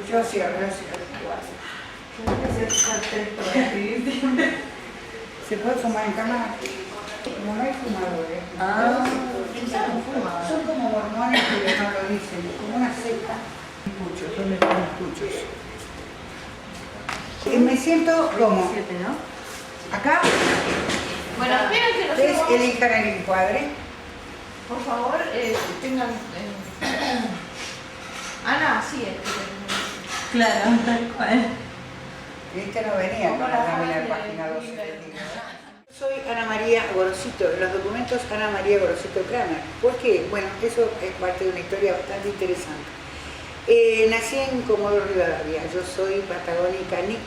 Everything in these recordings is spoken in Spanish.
Yo cierro. ¿Se puede fumar en cama? Como no hay fumadores. Son como mormones, pero no lo dicen, como una secta. Muchos, ¿dónde están los puchos? Me siento como. Acá. Bueno, esperen que nos Ustedes elijan el encuadre. Por favor, tengan. Ana, sí, Claro, tal cual. Esta no venía con la página 2. Soy Ana María Gorosito, en los documentos Ana María Gorosito Kramer. ¿Por qué? Bueno, eso es parte de una historia bastante interesante. Nací en Comodoro Rivadavia, yo soy patagónica NIC,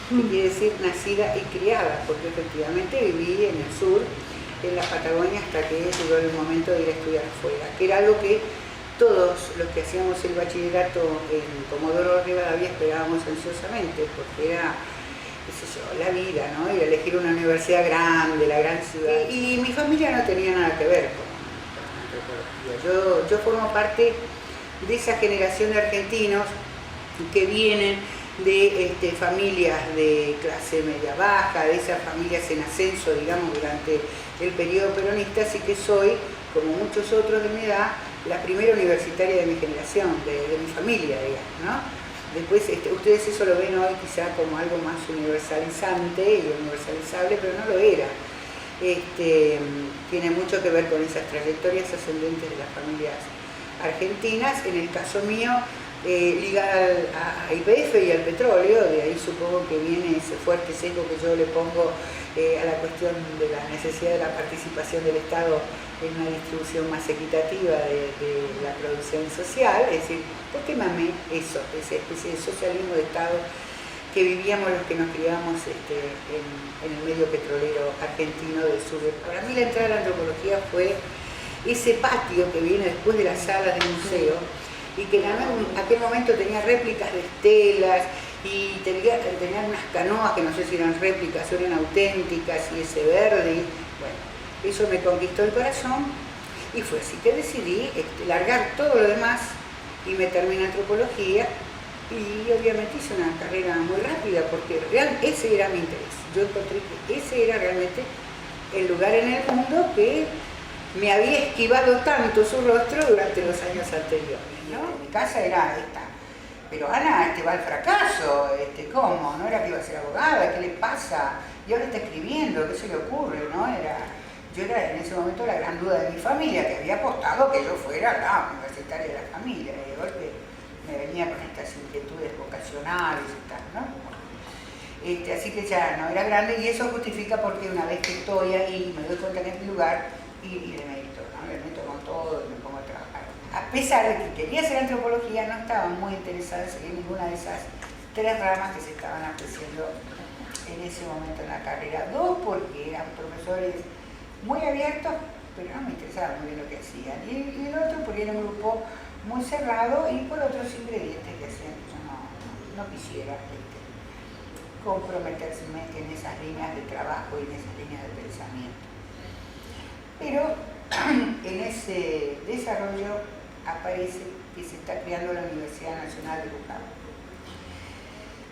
que quiere decir nacida y criada, porque efectivamente viví en el sur, en la Patagonia, hasta que llegó el momento de ir a estudiar afuera, que era algo que todos los que hacíamos el bachillerato en Comodoro Rivadavia esperábamos ansiosamente, porque era, qué sé yo, la vida, ¿no? Ir a elegir una universidad grande, la gran ciudad. Y mi familia no tenía nada que ver con antropología. Yo formo parte de esa generación de argentinos que vienen de familias de clase media baja, de esas familias en ascenso, digamos, durante el periodo peronista, así que soy, como muchos otros de mi edad, la primera universitaria de mi generación, de mi familia, digamos, ¿no? Después, ustedes eso lo ven hoy quizá como algo más universalizante y universalizable, pero no lo era. Tiene mucho que ver con esas trayectorias ascendentes de las familias argentinas, en el caso mío, ligada a YPF y al petróleo, de ahí supongo que viene ese fuerte sesgo que yo le pongo a la cuestión de la necesidad de la participación del Estado en una distribución más equitativa de la producción social, es decir, ¿por qué mamé eso, esa especie de socialismo de Estado que vivíamos los que nos criamos en el medio petrolero argentino del sur? Para mí la entrada a la antropología fue ese patio que viene después de las salas del museo y que en aquel momento tenía réplicas de estelas y tenían unas canoas que no sé si eran réplicas o eran auténticas, y ese verde. Bueno, eso me conquistó el corazón y fue así que decidí largar todo lo demás y meterme en antropología, y obviamente hice una carrera muy rápida porque ese era mi interés. Yo encontré que ese era realmente el lugar en el mundo que me había esquivado tanto su rostro durante los años anteriores, ¿no? Mi casa era esta. Pero Ana, va al fracaso, ¿cómo? ¿No era que iba a ser abogada? ¿Qué le pasa? Y ahora está escribiendo, ¿qué se le ocurre? ¿No? Yo era en ese momento la gran duda de mi familia, que había apostado que yo fuera la universitaria de la familia, y de golpe me venía con estas inquietudes vocacionales y tal, ¿no? Así que ya no era grande, y eso justifica porque una vez que estoy ahí me doy cuenta que es mi lugar y le meto, ¿no? Le meto con todo y me pongo a trabajar. A pesar de que quería hacer antropología, no estaba muy interesada en seguir ninguna de esas tres ramas que se estaban ofreciendo en ese momento en la carrera. Dos, porque eran profesores muy abiertos, pero no me interesaba muy bien lo que hacían. Y el otro, porque era un grupo muy cerrado y por otros ingredientes que hacían que yo no quisiera comprometerse en esas líneas de trabajo y en esas líneas de pensamiento. Pero en ese desarrollo aparece que se está creando la Universidad Nacional de Luján.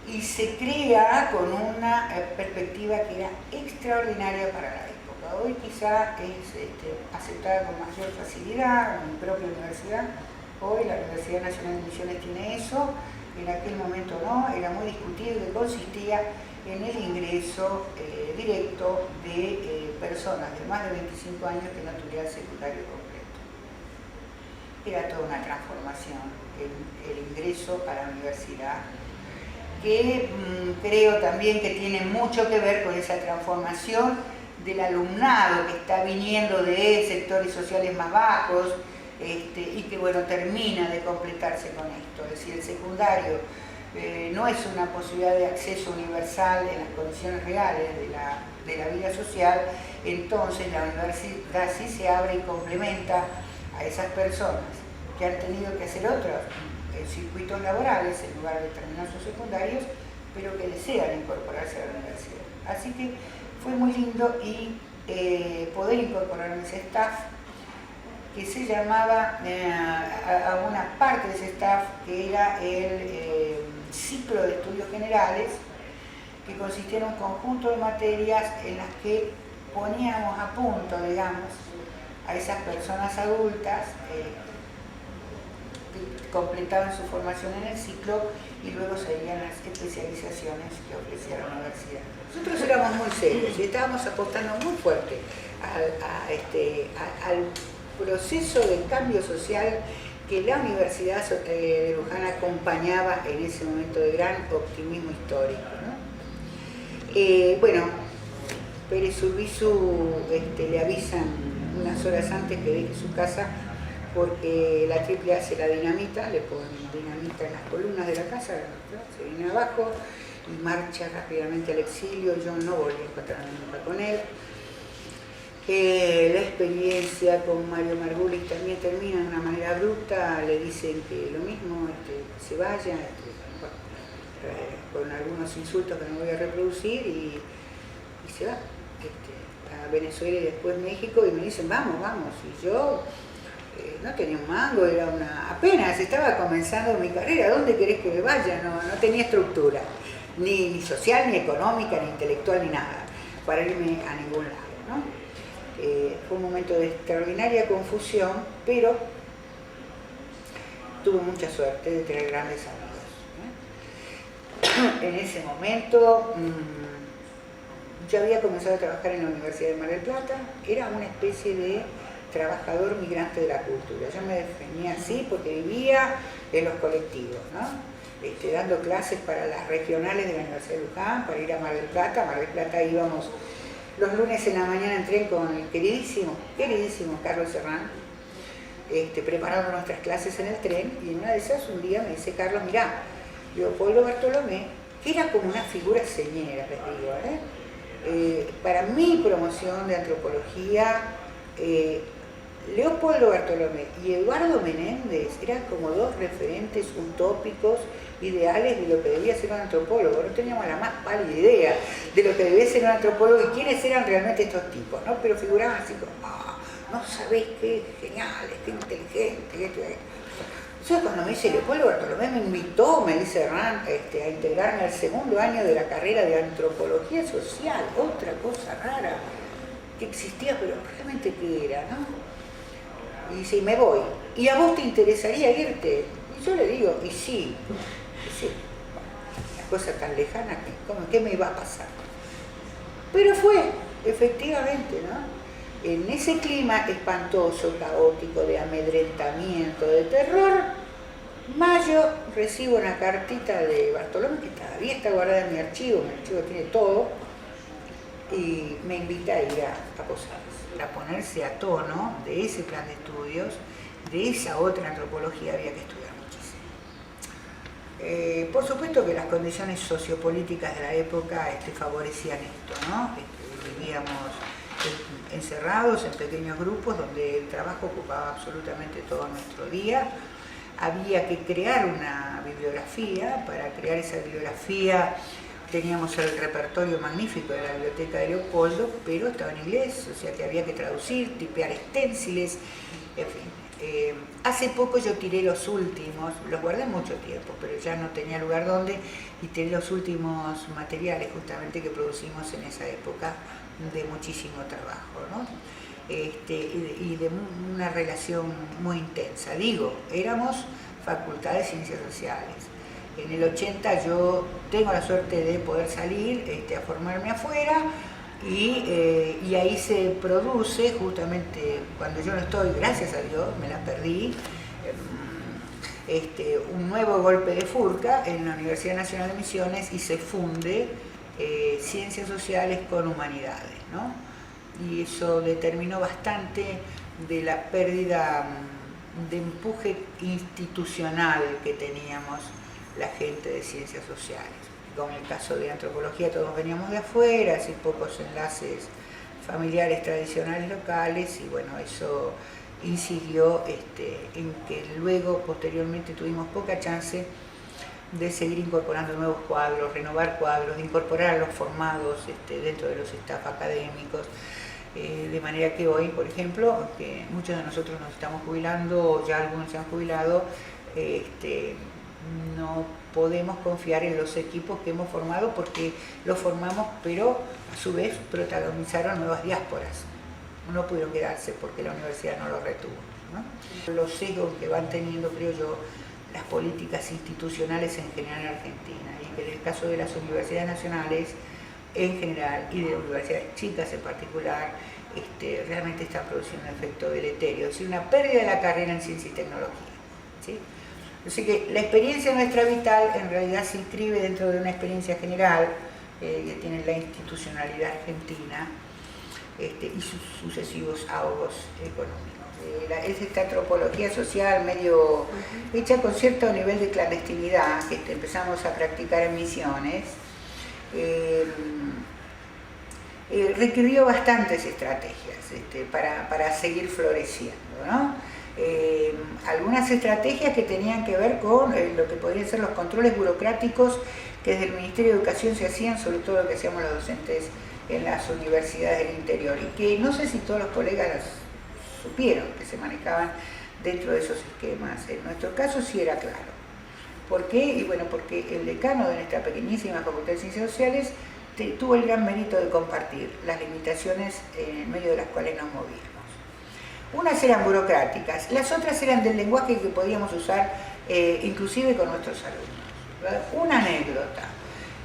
Y se crea con una perspectiva que era extraordinaria para la época. Hoy quizá es aceptada con mayor facilidad en mi propia universidad. Hoy la Universidad Nacional de Misiones tiene eso, en aquel momento no, era muy discutido, que consistía en el ingreso directo de personas de más de 25 años que no tuvieran secundario completo. Era toda una transformación en el ingreso a la universidad, que creo también que tiene mucho que ver con esa transformación del alumnado que está viniendo de sectores sociales más bajos, y que bueno, termina de completarse con esto. Es decir, el secundario no es una posibilidad de acceso universal en las condiciones reales de la vida social, entonces la universidad sí se abre y complementa a esas personas que han tenido que hacer otros circuitos laborales en lugar de terminar sus secundarios, pero que desean incorporarse a la universidad. Así que fue muy lindo y poder incorporarme a ese staff que se llamaba, a una parte de ese staff que era el ciclo de estudios generales que consistía en un conjunto de materias en las que poníamos a punto, digamos, a esas personas adultas que completaban su formación en el ciclo y luego seguían las especializaciones que ofrecía la universidad. Nosotros éramos muy serios y estábamos apostando muy fuerte al proceso de cambio social que la Universidad de Luján acompañaba en ese momento de gran optimismo histórico, ¿no? Bueno, Pérez Urbizu le avisan unas horas antes que deje su casa porque la Triple hace la dinamita, le ponen dinamita en las columnas de la casa, se viene abajo y marcha rápidamente al exilio. Yo no volví a encontrarme nunca con él. La experiencia con Mario Margulis también termina de una manera abrupta, le dicen que lo mismo, se vaya, con algunos insultos que no voy a reproducir y se va a Venezuela y después México y me dicen vamos, y yo no tenía un mango, apenas estaba comenzando mi carrera, ¿dónde querés que me vaya? No tenía estructura, ni social, ni económica, ni intelectual, ni nada, para irme a ningún lado, ¿no? Fue un momento de extraordinaria confusión, pero tuve mucha suerte de tener grandes amigos, ¿eh? En ese momento yo había comenzado a trabajar en la Universidad de Mar del Plata, era una especie de trabajador migrante de la cultura. Yo me definía así porque vivía en los colectivos, ¿no? Dando clases para las regionales de la Universidad de Luján, para ir a Mar del Plata. A Mar del Plata íbamos los lunes en la mañana en tren con el queridísimo Carlos Serrán, preparando nuestras clases en el tren, y en una de esas un día me dice Carlos, mirá, Leopoldo Bartolomé, que era como una figura señera, les digo, para mi promoción de antropología, Leopoldo Bartolomé y Eduardo Menéndez eran como dos referentes utópicos, ideales de lo que debía ser un antropólogo. No teníamos la más pálida idea de lo que debía ser un antropólogo y quiénes eran realmente estos tipos, ¿no? Pero figuraban así como, no sabés qué geniales, qué inteligentes, qué esto. Entonces cuando me dice Leopoldo Bartolomé me invitó, me dice Hernán, a integrarme al segundo año de la carrera de antropología social, otra cosa rara que existía, pero realmente qué era, ¿no? Y dice, y me voy. ¿Y a vos te interesaría irte? Y yo le digo, y sí, una cosa tan lejana, ¿qué me iba a pasar? Pero fue, efectivamente, ¿no? En ese clima espantoso, caótico, de amedrentamiento, de terror, mayo recibo una cartita de Bartolomé, que todavía está guardada en mi archivo tiene todo, y me invita a ir a Posadas, a ponerse a tono de ese plan de estudios, de esa otra antropología había que estudiar muchísimo. Por supuesto que las condiciones sociopolíticas de la época favorecían esto, ¿no? Vivíamos encerrados en pequeños grupos donde el trabajo ocupaba absolutamente todo nuestro día. Había que crear una bibliografía. Para crear esa bibliografía teníamos el repertorio magnífico de la biblioteca de Leopoldo, pero estaba en inglés, o sea que había que traducir, tipear esténciles, en fin. Hace poco yo tiré los últimos, los guardé mucho tiempo, pero ya no tenía lugar donde, y tiré los últimos materiales justamente que producimos en esa época de muchísimo trabajo, ¿no? Y de una relación muy intensa. Digo, éramos Facultad de Ciencias Sociales. En el 80 yo tengo la suerte de poder salir a formarme afuera y ahí se produce justamente cuando yo no estoy, gracias a Dios, me la perdí, un nuevo golpe de Furca en la Universidad Nacional de Misiones y se funde Ciencias Sociales con Humanidades, ¿no? Y eso determinó bastante de la pérdida de empuje institucional que teníamos la gente de Ciencias Sociales. Con el caso de Antropología todos veníamos de afuera, así pocos enlaces familiares tradicionales locales, y bueno, eso incidió en que luego, posteriormente, tuvimos poca chance de seguir incorporando nuevos cuadros, renovar cuadros, de incorporar a los formados dentro de los staff académicos, de manera que hoy, por ejemplo, que muchos de nosotros nos estamos jubilando, o ya algunos se han jubilado, no podemos confiar en los equipos que hemos formado porque los formamos, pero a su vez protagonizaron nuevas diásporas. No pudieron quedarse porque la universidad no los retuvo, ¿no? Los sesgos que van teniendo, creo yo, las políticas institucionales en general en Argentina, y que en el caso de las universidades nacionales en general y de universidades chicas en particular, realmente está produciendo un efecto deleterio, es decir, una pérdida de la carrera en ciencia y tecnología, ¿sí? Así que la experiencia nuestra vital en realidad se inscribe dentro de una experiencia general que tiene la institucionalidad argentina y sus sucesivos ahogos económicos. Es esta antropología social medio hecha con cierto nivel de clandestinidad que empezamos a practicar en Misiones. Requirió bastantes estrategias para seguir floreciendo, ¿no? Algunas estrategias que tenían que ver con lo que podrían ser los controles burocráticos que desde el Ministerio de Educación se hacían, sobre todo lo que hacíamos los docentes en las universidades del interior, y que no sé si todos los colegas supieron que se manejaban dentro de esos esquemas. En nuestro caso sí era claro. ¿Por qué? Y bueno, porque el decano de nuestra pequeñísima Facultad de Ciencias Sociales tuvo el gran mérito de compartir las limitaciones en medio de las cuales nos movíamos. Unas eran burocráticas, las otras eran del lenguaje que podíamos usar inclusive con nuestros alumnos, ¿verdad? Una anécdota.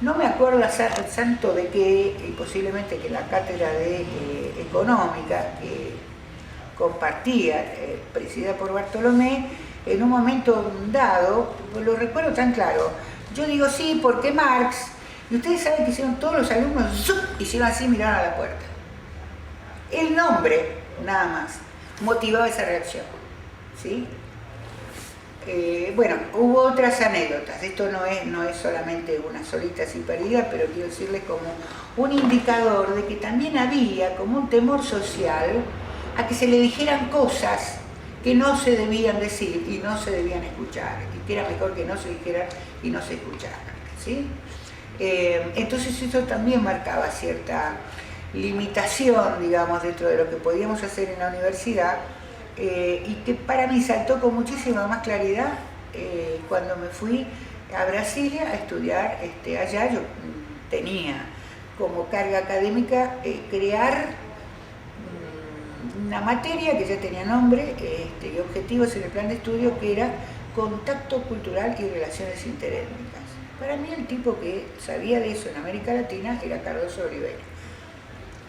No me acuerdo santo de qué, y posiblemente que la cátedra de económica que compartía, presidida por Bartolomé, en un momento dado, lo recuerdo tan claro, yo digo sí, porque Marx, y ustedes saben que hicieron todos los alumnos, ¡zup!, hicieron así, miraron a la puerta. El nombre, nada más, motivaba esa reacción, ¿sí? Bueno, hubo otras anécdotas, esto no es solamente una solita así perdida, pero quiero decirles como un indicador de que también había como un temor social a que se le dijeran cosas que no se debían decir y no se debían escuchar, y que era mejor que no se dijeran y no se escucharan, ¿sí? Entonces eso también marcaba cierta limitación, digamos, dentro de lo que podíamos hacer en la universidad, y que para mí saltó con muchísima más claridad cuando me fui a Brasilia a estudiar. Allá yo tenía como carga académica crear una materia que ya tenía nombre y objetivos en el plan de estudio, que era contacto cultural y relaciones interétnicas. Para mí el tipo que sabía de eso en América Latina era Carlos Oliveira.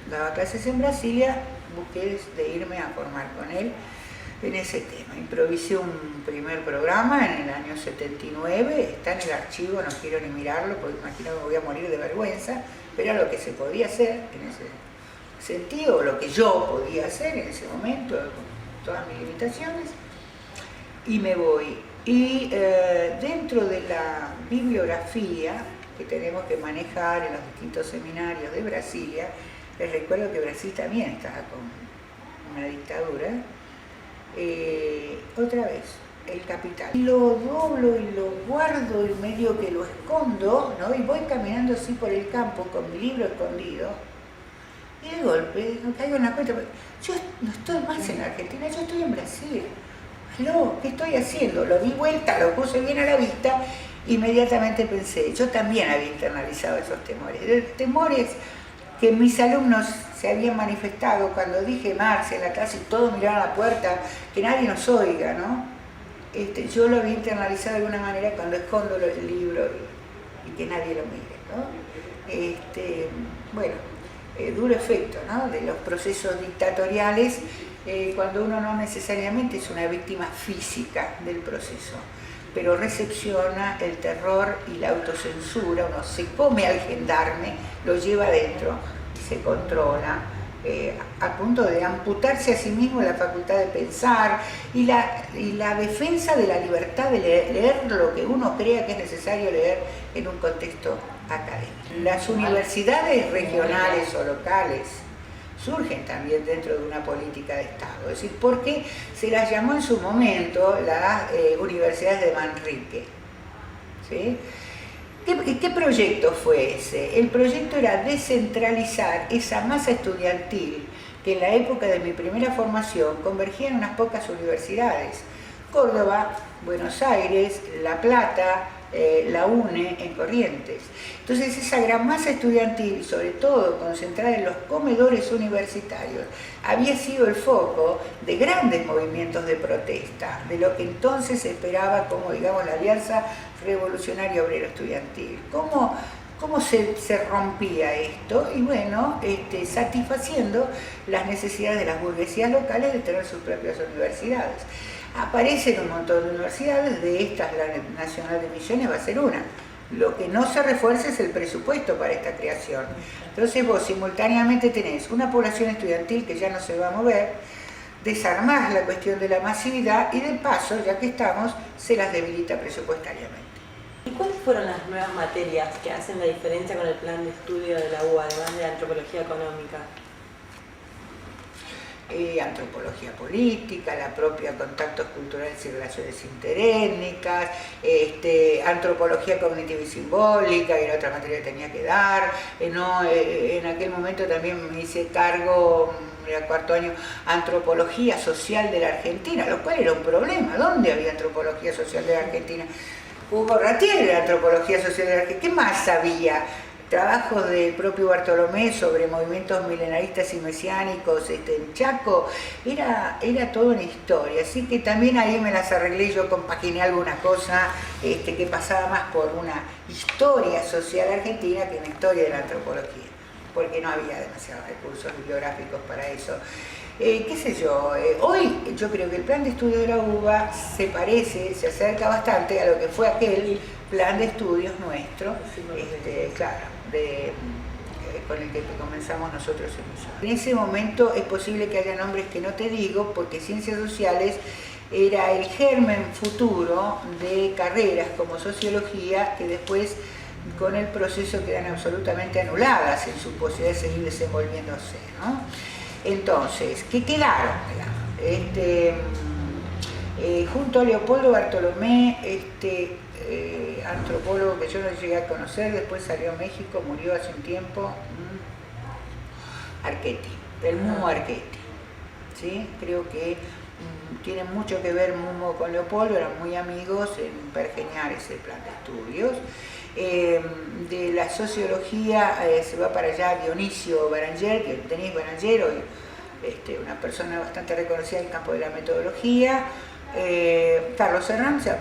Daba clases en Brasilia, busqué de irme a formar con él en ese tema. Improvisé un primer programa en el año 79, está en el archivo, no quiero ni mirarlo porque imagino que me voy a morir de vergüenza, pero era lo que se podía hacer en ese sentido, lo que yo podía hacer en ese momento, con todas mis limitaciones, y me voy. Y dentro de la bibliografía que tenemos que manejar en los distintos seminarios de Brasilia, les recuerdo que Brasil también estaba con una dictadura. Otra vez, el Capital. Lo doblo y lo guardo y medio que lo escondo, ¿no? Y voy caminando así por el campo con mi libro escondido. Y de golpe no caigo en la cuenta. Yo no estoy más en Argentina, yo estoy en Brasil. ¿Aló? ¿Qué estoy haciendo? Lo di vuelta, lo puse bien a la vista. Inmediatamente pensé, yo también había internalizado esos temores. Temores que mis alumnos se habían manifestado cuando dije Marx en la clase y todos miraban a la puerta, que nadie nos oiga, ¿no? Yo lo había internalizado de alguna manera cuando escondo el libro y que nadie lo mire, ¿no? Bueno, duro efecto, ¿no?, de los procesos dictatoriales, cuando uno no necesariamente es una víctima física del proceso, pero recepciona el terror y la autocensura, uno se come al gendarme, lo lleva adentro y se controla, a punto de amputarse a sí mismo la facultad de pensar y la defensa de la libertad de leer lo que uno crea que es necesario leer en un contexto académico. Las universidades regionales o locales surgen también dentro de una política de Estado, es decir, porque se las llamó en su momento las universidades de Manrique, ¿sí? ¿Qué proyecto fue ese? El proyecto era descentralizar esa masa estudiantil que en la época de mi primera formación convergía en unas pocas universidades. Córdoba, Buenos Aires, La Plata, la UNE en Corrientes. Entonces esa gran masa estudiantil, sobre todo concentrada en los comedores universitarios, había sido el foco de grandes movimientos de protesta, de lo que entonces se esperaba como, digamos, la Alianza Revolucionaria Obrero Estudiantil. ¿Cómo se rompía esto? Y bueno, satisfaciendo las necesidades de las burguesías locales de tener sus propias universidades. Aparecen un montón de universidades, de estas la Nacional de Misiones va a ser una. Lo que no se refuerza es el presupuesto para esta creación. Entonces vos simultáneamente tenés una población estudiantil que ya no se va a mover, desarmás la cuestión de la masividad y de paso, ya que estamos, se las debilita presupuestariamente. ¿Y cuáles fueron las nuevas materias que hacen la diferencia con el plan de estudio de la UBA, además de antropología económica? Antropología política, la propia contactos culturales y relaciones interétnicas, antropología cognitiva y simbólica, que era otra materia que tenía que dar. En aquel momento también me hice cargo, era cuarto año, antropología social de la Argentina, lo cual era un problema. ¿Dónde había antropología social de la Argentina? Hugo Ratier era antropología social de la Argentina. ¿Qué más había? Trabajos del propio Bartolomé sobre movimientos milenaristas y mesiánicos en Chaco, era toda una historia, así que también ahí me las arreglé, yo compaginé alguna cosa que pasaba más por una historia social argentina que una historia de la antropología, porque no había demasiados recursos bibliográficos para eso. Qué sé yo, hoy yo creo que el plan de estudio de la UBA se acerca bastante a lo que fue aquel plan de estudios nuestro, claro, con el que comenzamos nosotros en ese momento. Es posible que haya nombres que no te digo, porque ciencias sociales era el germen futuro de carreras como sociología, que después con el proceso quedan absolutamente anuladas en su posibilidad de seguir desenvolviéndose, ¿no? Entonces, ¿qué quedaron? Junto a Leopoldo Bartolomé, antropólogo que yo no llegué a conocer, después salió a México, murió hace un tiempo, Archetti, el Mumo Archetti, ¿sí? Creo que tiene mucho que ver Mumo con Leopoldo, eran muy amigos en pergeñar ese plan de estudios. De la sociología se va para allá Dionisio Beranger, que Denis Beranger, hoy una persona bastante reconocida en el campo de la metodología. Carlos Serrán, se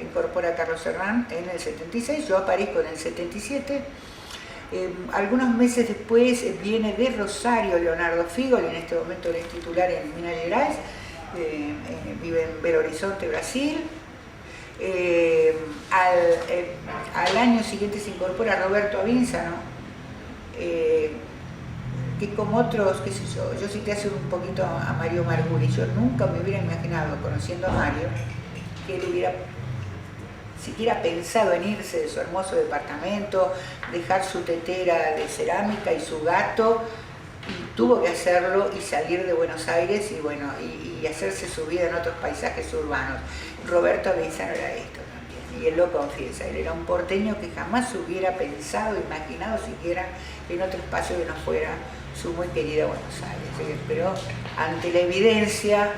incorpora a Carlos Serrán en el 76, yo aparezco en el 77. Algunos meses después viene de Rosario Leonardo Figoli, en este momento él es titular en Minas Gerais, vive en Belo Horizonte, Brasil. Al año siguiente se incorpora Roberto Avinzano, que como otros, qué sé yo cité hace un poquito a Mario Marguri. Yo nunca me hubiera imaginado, conociendo a Mario, que él hubiera siquiera pensado en irse de su hermoso departamento, dejar su tetera de cerámica y su gato, y tuvo que hacerlo y salir de Buenos Aires y hacerse su vida en otros paisajes urbanos. Roberto Avinzano era esto también, y él lo confiesa, él era un porteño que jamás hubiera pensado, imaginado siquiera en otro espacio que no fuera su muy querida Buenos Aires. Pero ante la evidencia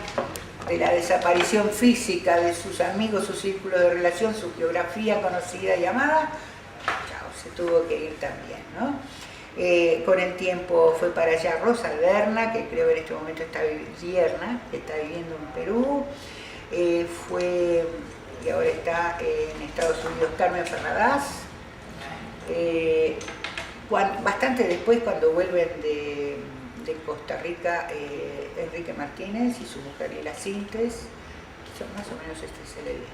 de la desaparición física de sus amigos, su círculo de relación, su geografía conocida y amada, chao, se tuvo que ir también, ¿no? Con el tiempo fue para allá Rosa Lerna, que creo que en este momento está viviendo en Perú. Y ahora está en Estados Unidos Carmen Ferradas. Bastante después, cuando vuelven de Costa Rica, Enrique Martínez y su mujer Lila Sintes, más o menos este es el elenco.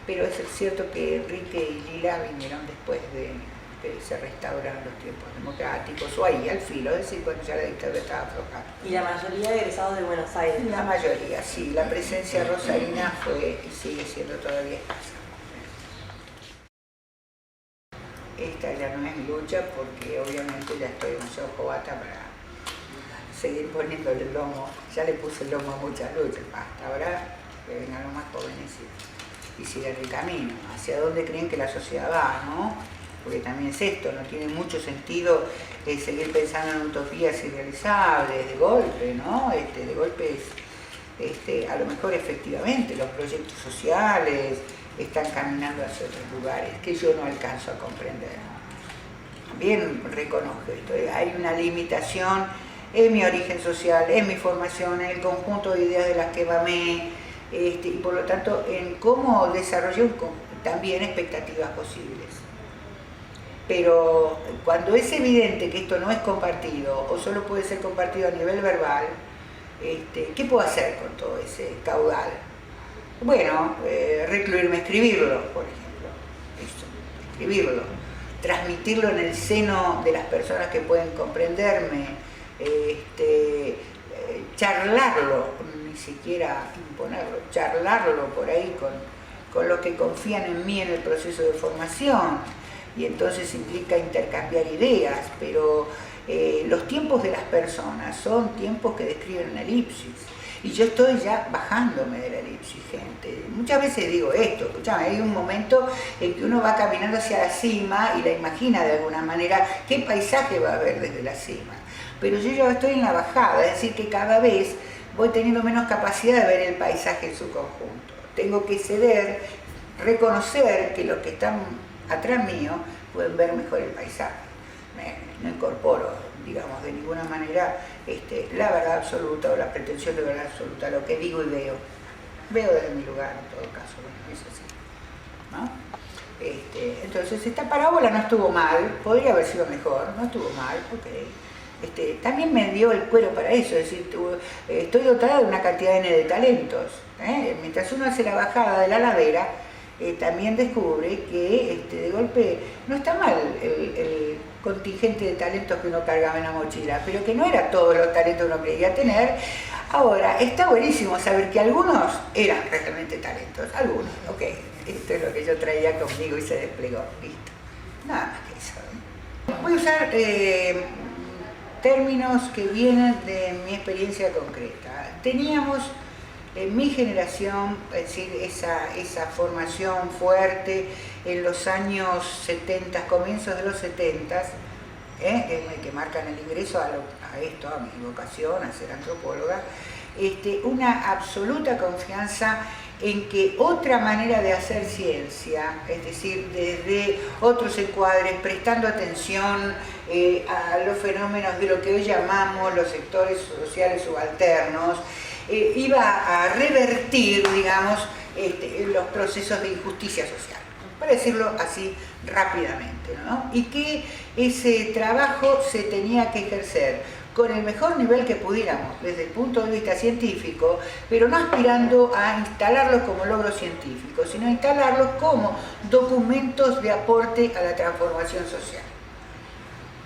Pero es cierto que Enrique y Lila vinieron después de que se restauraron los tiempos democráticos, o ahí al filo, es decir, cuando ya la dictadura estaba aflojada. ¿Y la mayoría egresados de Buenos Aires? La mayoría, sí. La presencia rosarina fue y sigue siendo todavía escasa. Esta ya no es mi lucha, porque obviamente ya estoy demasiado jovata para seguir poniéndole el lomo. Ya le puse el lomo a muchas luchas, hasta ahora que vengan los más jóvenes y sigan el camino. ¿Hacia dónde creen que la sociedad va, no? Porque también es esto, no tiene mucho sentido seguir pensando en utopías irrealizables, de golpe, ¿no? De golpe a lo mejor efectivamente los proyectos sociales están caminando hacia otros lugares que yo no alcanzo a comprender. También reconozco esto, hay una limitación en mi origen social, en mi formación, en el conjunto de ideas de las que mamé, y por lo tanto en cómo desarrollé también expectativas posibles. Pero cuando es evidente que esto no es compartido o solo puede ser compartido a nivel verbal, ¿qué puedo hacer con todo ese caudal? Bueno, recluirme, escribirlo, por ejemplo, escribirlo, transmitirlo en el seno de las personas que pueden comprenderme, charlarlo, ni siquiera imponerlo, charlarlo por ahí con los que confían en mí en el proceso de formación, y entonces implica intercambiar ideas, pero los tiempos de las personas son tiempos que describen una elipsis, y yo estoy ya bajándome de la elipsis, gente. Muchas veces digo esto, escuchame, hay un momento en que uno va caminando hacia la cima y la imagina de alguna manera qué paisaje va a haber desde la cima, pero yo ya estoy en la bajada, es decir, que cada vez voy teniendo menos capacidad de ver el paisaje en su conjunto. Tengo que ceder, reconocer que los que están atrás mío pueden ver mejor el paisaje. No incorporo, digamos, de ninguna manera la verdad absoluta o la pretensión de verdad absoluta, lo que digo y veo. Veo desde mi lugar, en todo caso, bueno, es así, ¿no? Entonces, esta parábola no estuvo mal, podría haber sido mejor, no estuvo mal, ok. También me dio el cuero para eso, es decir, estoy dotada de una cantidad N de talentos. Mientras uno hace la bajada de la ladera, también descubre que de golpe no está mal el contingente de talentos que uno cargaba en la mochila, pero que no era todos los talentos que uno creía tener. Ahora, está buenísimo saber que algunos eran realmente talentos, algunos, ok, esto es lo que yo traía conmigo y se desplegó, listo, nada más que eso. Voy a usar términos que vienen de mi experiencia concreta. Teníamos en mi generación, es decir, esa formación fuerte en los años 70, comienzos de los 70, que marcan el ingreso a mi vocación, a ser antropóloga, una absoluta confianza en que otra manera de hacer ciencia, es decir, desde otros encuadres, prestando atención a los fenómenos de lo que hoy llamamos los sectores sociales subalternos, iba a revertir, digamos, los procesos de injusticia social, para decirlo así rápidamente, ¿no? Y que ese trabajo se tenía que ejercer con el mejor nivel que pudiéramos desde el punto de vista científico, pero no aspirando a instalarlos como logros científicos, sino a instalarlos como documentos de aporte a la transformación social.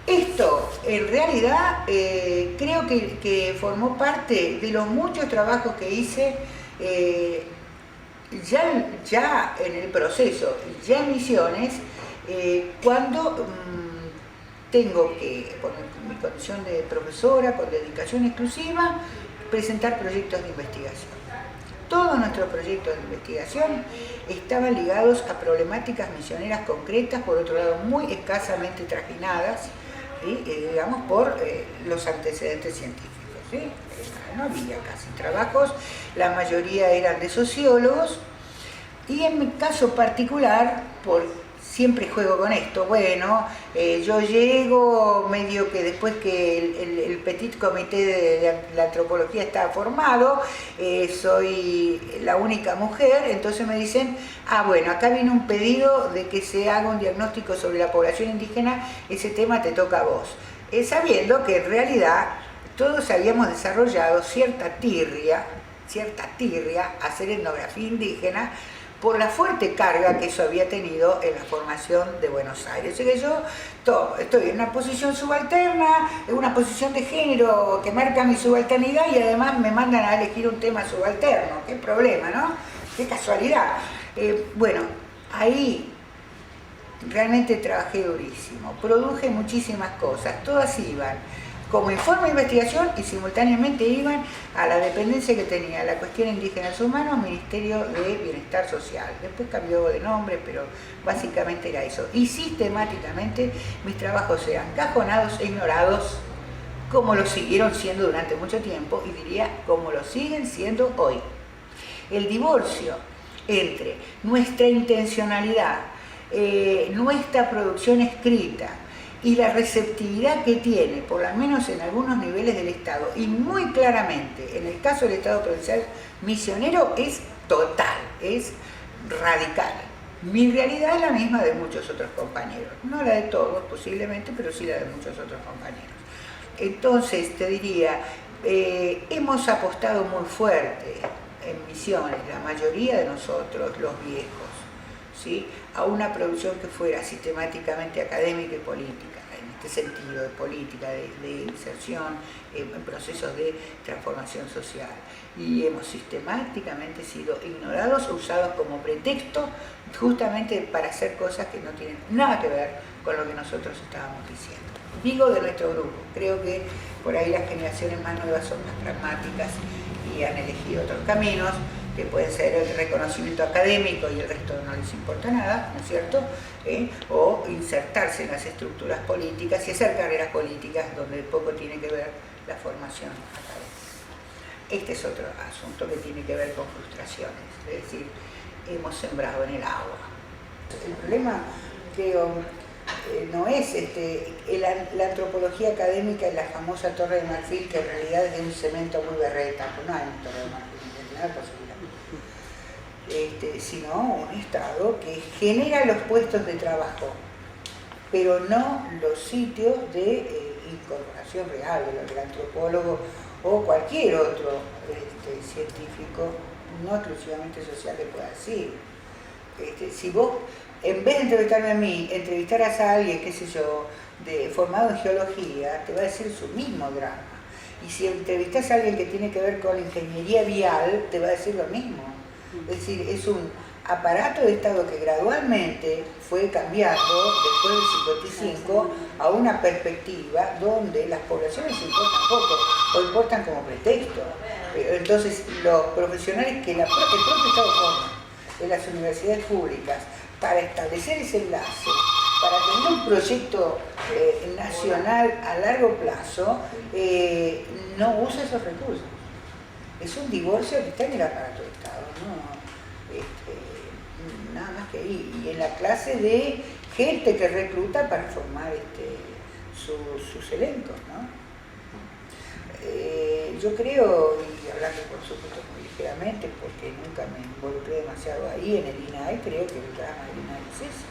Esto, en realidad, creo que formó parte de los muchos trabajos que hice ya en el proceso, ya en Misiones, cuando tengo que, por mi condición de profesora, con dedicación exclusiva, presentar proyectos de investigación. Todos nuestros proyectos de investigación estaban ligados a problemáticas misioneras concretas, por otro lado muy escasamente trajinadas, digamos, por los antecedentes científicos, ¿sí? No había casi trabajos, la mayoría eran de sociólogos, y en mi caso particular, siempre juego con esto, bueno, yo llego medio que después que el petit comité de la antropología está formado, soy la única mujer, entonces me dicen, bueno, acá viene un pedido de que se haga un diagnóstico sobre la población indígena, ese tema te toca a vos. Sabiendo que en realidad todos habíamos desarrollado cierta tirria a hacer etnografía indígena, por la fuerte carga que eso había tenido en la formación de Buenos Aires. Así que yo estoy en una posición subalterna, en una posición de género que marca mi subalternidad, y además me mandan a elegir un tema subalterno. Qué problema, ¿no? Qué casualidad. Bueno, ahí realmente trabajé durísimo, produje muchísimas cosas, todas iban como informe de investigación y simultáneamente iban a la dependencia que tenía la cuestión indígenas humanos, Ministerio de Bienestar Social. Después cambió de nombre, pero básicamente era eso. Y sistemáticamente mis trabajos eran cajonados e ignorados como lo siguieron siendo durante mucho tiempo y diría como lo siguen siendo hoy. El divorcio entre nuestra intencionalidad, nuestra producción escrita y la receptividad que tiene, por lo menos en algunos niveles del Estado, y muy claramente en el caso del Estado provincial misionero, es total, es radical. Mi realidad es la misma de muchos otros compañeros, no la de todos posiblemente, pero sí la de muchos otros compañeros. Entonces te diría, hemos apostado muy fuerte en Misiones, la mayoría de nosotros, los viejos, ¿sí?, a una producción que fuera sistemáticamente académica y política, en este sentido de política, de inserción en procesos de transformación social. Y hemos sistemáticamente sido ignorados o usados como pretexto justamente para hacer cosas que no tienen nada que ver con lo que nosotros estábamos diciendo. Digo de nuestro grupo, creo que por ahí las generaciones más nuevas son más pragmáticas y han elegido otros caminos, que pueden ser el reconocimiento académico y el resto no les importa nada, ¿no es cierto? O insertarse en las estructuras políticas y hacer carreras políticas donde poco tiene que ver la formación académica. Este es otro asunto que tiene que ver con frustraciones, es decir, hemos sembrado en el agua. El problema, creo, no es la antropología académica y la famosa Torre de Marfil, que en realidad es de un cemento muy berreta, pues no hay una Torre de Marfil, no hay posibilidad. Sino un Estado que genera los puestos de trabajo, pero no los sitios de incorporación real del antropólogo o cualquier otro científico, no exclusivamente social, que pueda decir. Si vos, en vez de entrevistarme a mí, entrevistaras a alguien, qué sé yo, formado en geología, te va a decir su mismo drama. Y si entrevistas a alguien que tiene que ver con ingeniería vial, te va a decir lo mismo. Es decir, es un aparato de Estado que gradualmente fue cambiando después del 55 a una perspectiva donde las poblaciones importan poco o importan como pretexto. Entonces, los profesionales que el propio Estado forma en las universidades públicas para establecer ese enlace, para tener un proyecto nacional a largo plazo, no usa esos recursos. Es un divorcio que está en el aparato de Estado, ¿no? Nada más que ahí. Y en la clase de gente que recluta para formar sus elencos, ¿no? Yo creo, y hablando por supuesto muy ligeramente, porque nunca me involucré demasiado ahí en el INAE, creo que el drama del INAE es ese.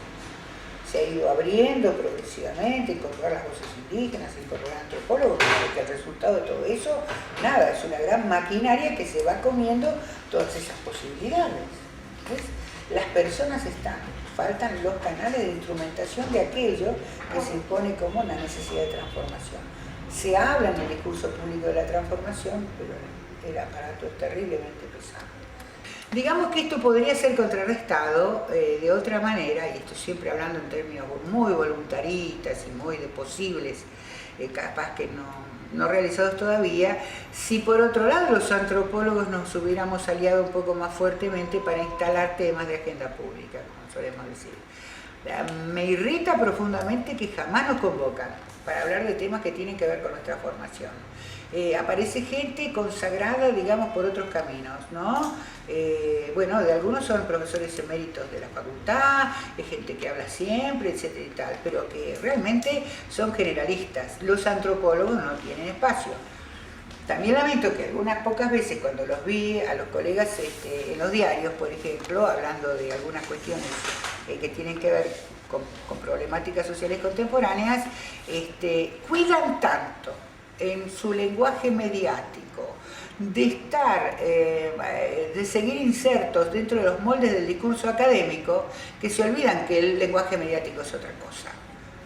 Se ha ido abriendo progresivamente, incorporar las voces indígenas, incorporar antropólogos, porque el resultado de todo eso, nada, es una gran maquinaria que se va comiendo todas esas posibilidades. ¿Ves? Las personas están, faltan los canales de instrumentación de aquello que se impone como una necesidad de transformación. Se habla en el discurso público de la transformación, pero el aparato es terriblemente pesado. Digamos que esto podría ser contrarrestado de otra manera, y estoy siempre hablando en términos muy voluntaristas y muy de posibles, capaz que no realizados todavía, si por otro lado los antropólogos nos hubiéramos aliado un poco más fuertemente para instalar temas de agenda pública, como solemos decir. Me irrita profundamente que jamás nos convocan para hablar de temas que tienen que ver con nuestra formación. Aparece gente consagrada, digamos, por otros caminos, ¿no? Bueno, de algunos son profesores eméritos de la facultad, gente que habla siempre, etcétera y tal, pero que realmente son generalistas. Los antropólogos no tienen espacio. También lamento que algunas pocas veces cuando los vi a los colegas en los diarios, por ejemplo, hablando de algunas cuestiones que tienen que ver con problemáticas sociales contemporáneas, cuidan tanto en su lenguaje mediático de estar, de seguir insertos dentro de los moldes del discurso académico, que se olvidan que el lenguaje mediático es otra cosa,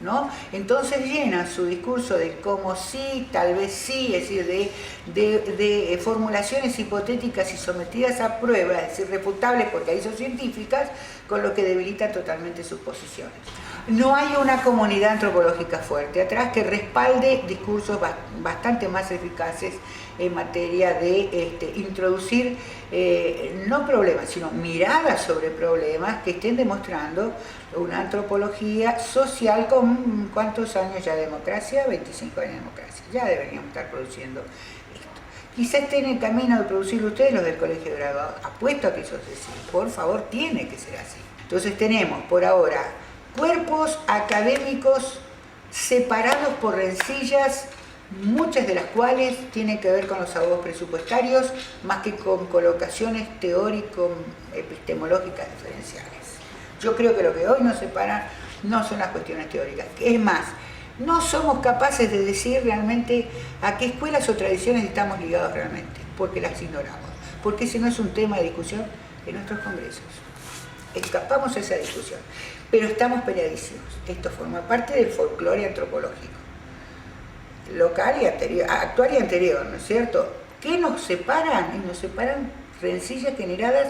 ¿no? Entonces llenan su discurso de como sí, tal vez sí, es decir, de formulaciones hipotéticas y sometidas a pruebas, es decir, refutables porque ahí son científicas, con lo que debilita totalmente sus posiciones. No hay una comunidad antropológica fuerte atrás que respalde discursos bastante más eficaces en materia de introducir no problemas, sino miradas sobre problemas que estén demostrando una antropología social con ¿cuántos años ya de democracia? 25 años de democracia. Ya deberíamos estar produciendo esto. Quizás estén en camino de producirlo ustedes, los del Colegio de Graduados. Apuesto a que eso es así. Por favor, tiene que ser así. Entonces tenemos por ahora cuerpos académicos separados por rencillas, muchas de las cuales tienen que ver con los abogados presupuestarios, más que con colocaciones teórico-epistemológicas diferenciales. Yo creo que lo que hoy nos separa no son las cuestiones teóricas. Es más, no somos capaces de decir realmente a qué escuelas o tradiciones estamos ligados realmente, porque las ignoramos, porque ese no es un tema de discusión en nuestros congresos. Escapamos a esa discusión, pero estamos peleadísimos. Esto forma parte del folclore antropológico, local y anterior, actual y anterior, ¿no es cierto? ¿Qué nos separan? Y nos separan rencillas generadas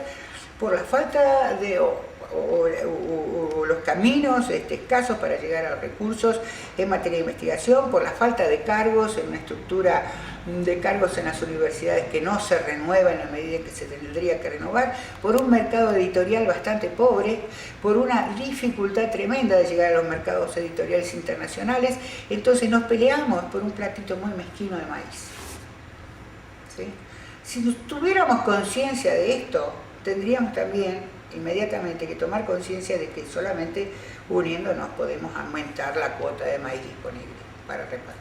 por la falta de o los caminos escasos para llegar a los recursos en materia de investigación, por la falta de cargos en una estructura de cargos en las universidades que no se renueva en la medida que se tendría que renovar, por un mercado editorial bastante pobre, por una dificultad tremenda de llegar a los mercados editoriales internacionales. Entonces nos peleamos por un platito muy mezquino de maíz, ¿sí? Si tuviéramos conciencia de esto, tendríamos también inmediatamente que tomar conciencia de que solamente uniéndonos podemos aumentar la cuota de maíz disponible para repartir.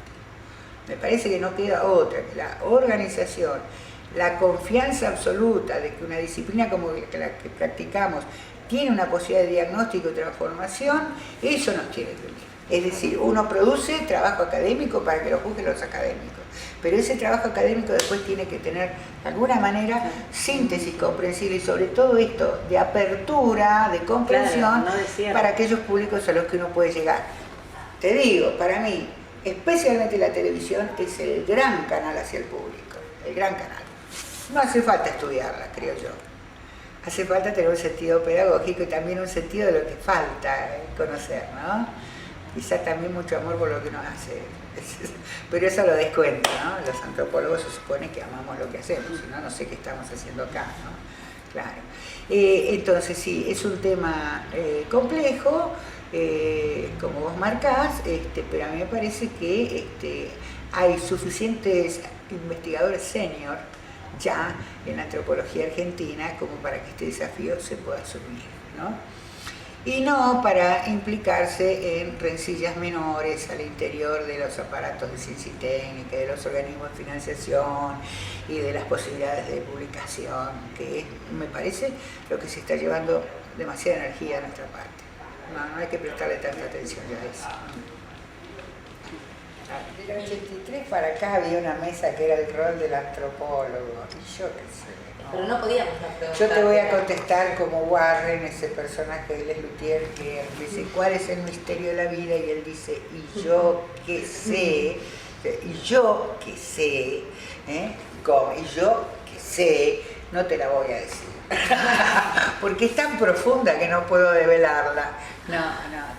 Me parece que no queda otra que la organización, la confianza absoluta de que una disciplina como la que practicamos tiene una posibilidad de diagnóstico y transformación, eso nos tiene que unir. Es decir, uno produce trabajo académico para que lo juzguen los académicos, pero ese trabajo académico después tiene que tener de alguna manera síntesis comprensible y sobre todo esto de apertura, de comprensión, claro, no para aquellos públicos a los que uno puede llegar. Te digo, para mí, especialmente la televisión es el gran canal hacia el público, el gran canal. No hace falta estudiarla, creo yo. Hace falta tener un sentido pedagógico y también un sentido de lo que falta conocer, ¿no? Quizá también mucho amor por lo que uno hace, pero eso lo descuento, ¿no? Los antropólogos se supone que amamos lo que hacemos, si no, no sé qué estamos haciendo acá, ¿no? Claro. Entonces sí, es un tema complejo, como vos marcás, pero a mí me parece que hay suficientes investigadores senior ya en la antropología argentina como para que este desafío se pueda asumir, ¿no? Y no para implicarse en rencillas menores al interior de los aparatos de ciencia y técnica, de los organismos de financiación y de las posibilidades de publicación, que me parece lo que se está llevando demasiada energía a nuestra parte. No hay que prestarle tanta atención ya a eso. Del 83 para acá había una mesa que era el rol del antropólogo, y yo qué sé. Pero no podíamos no preguntar. Yo te voy a contestar como Warren, ese personaje de Les Luthier, que dice, ¿cuál es el misterio de la vida? Y él dice, y yo qué sé, y yo qué sé, y yo qué sé, no te la voy a decir. Porque es tan profunda que no puedo develarla. No,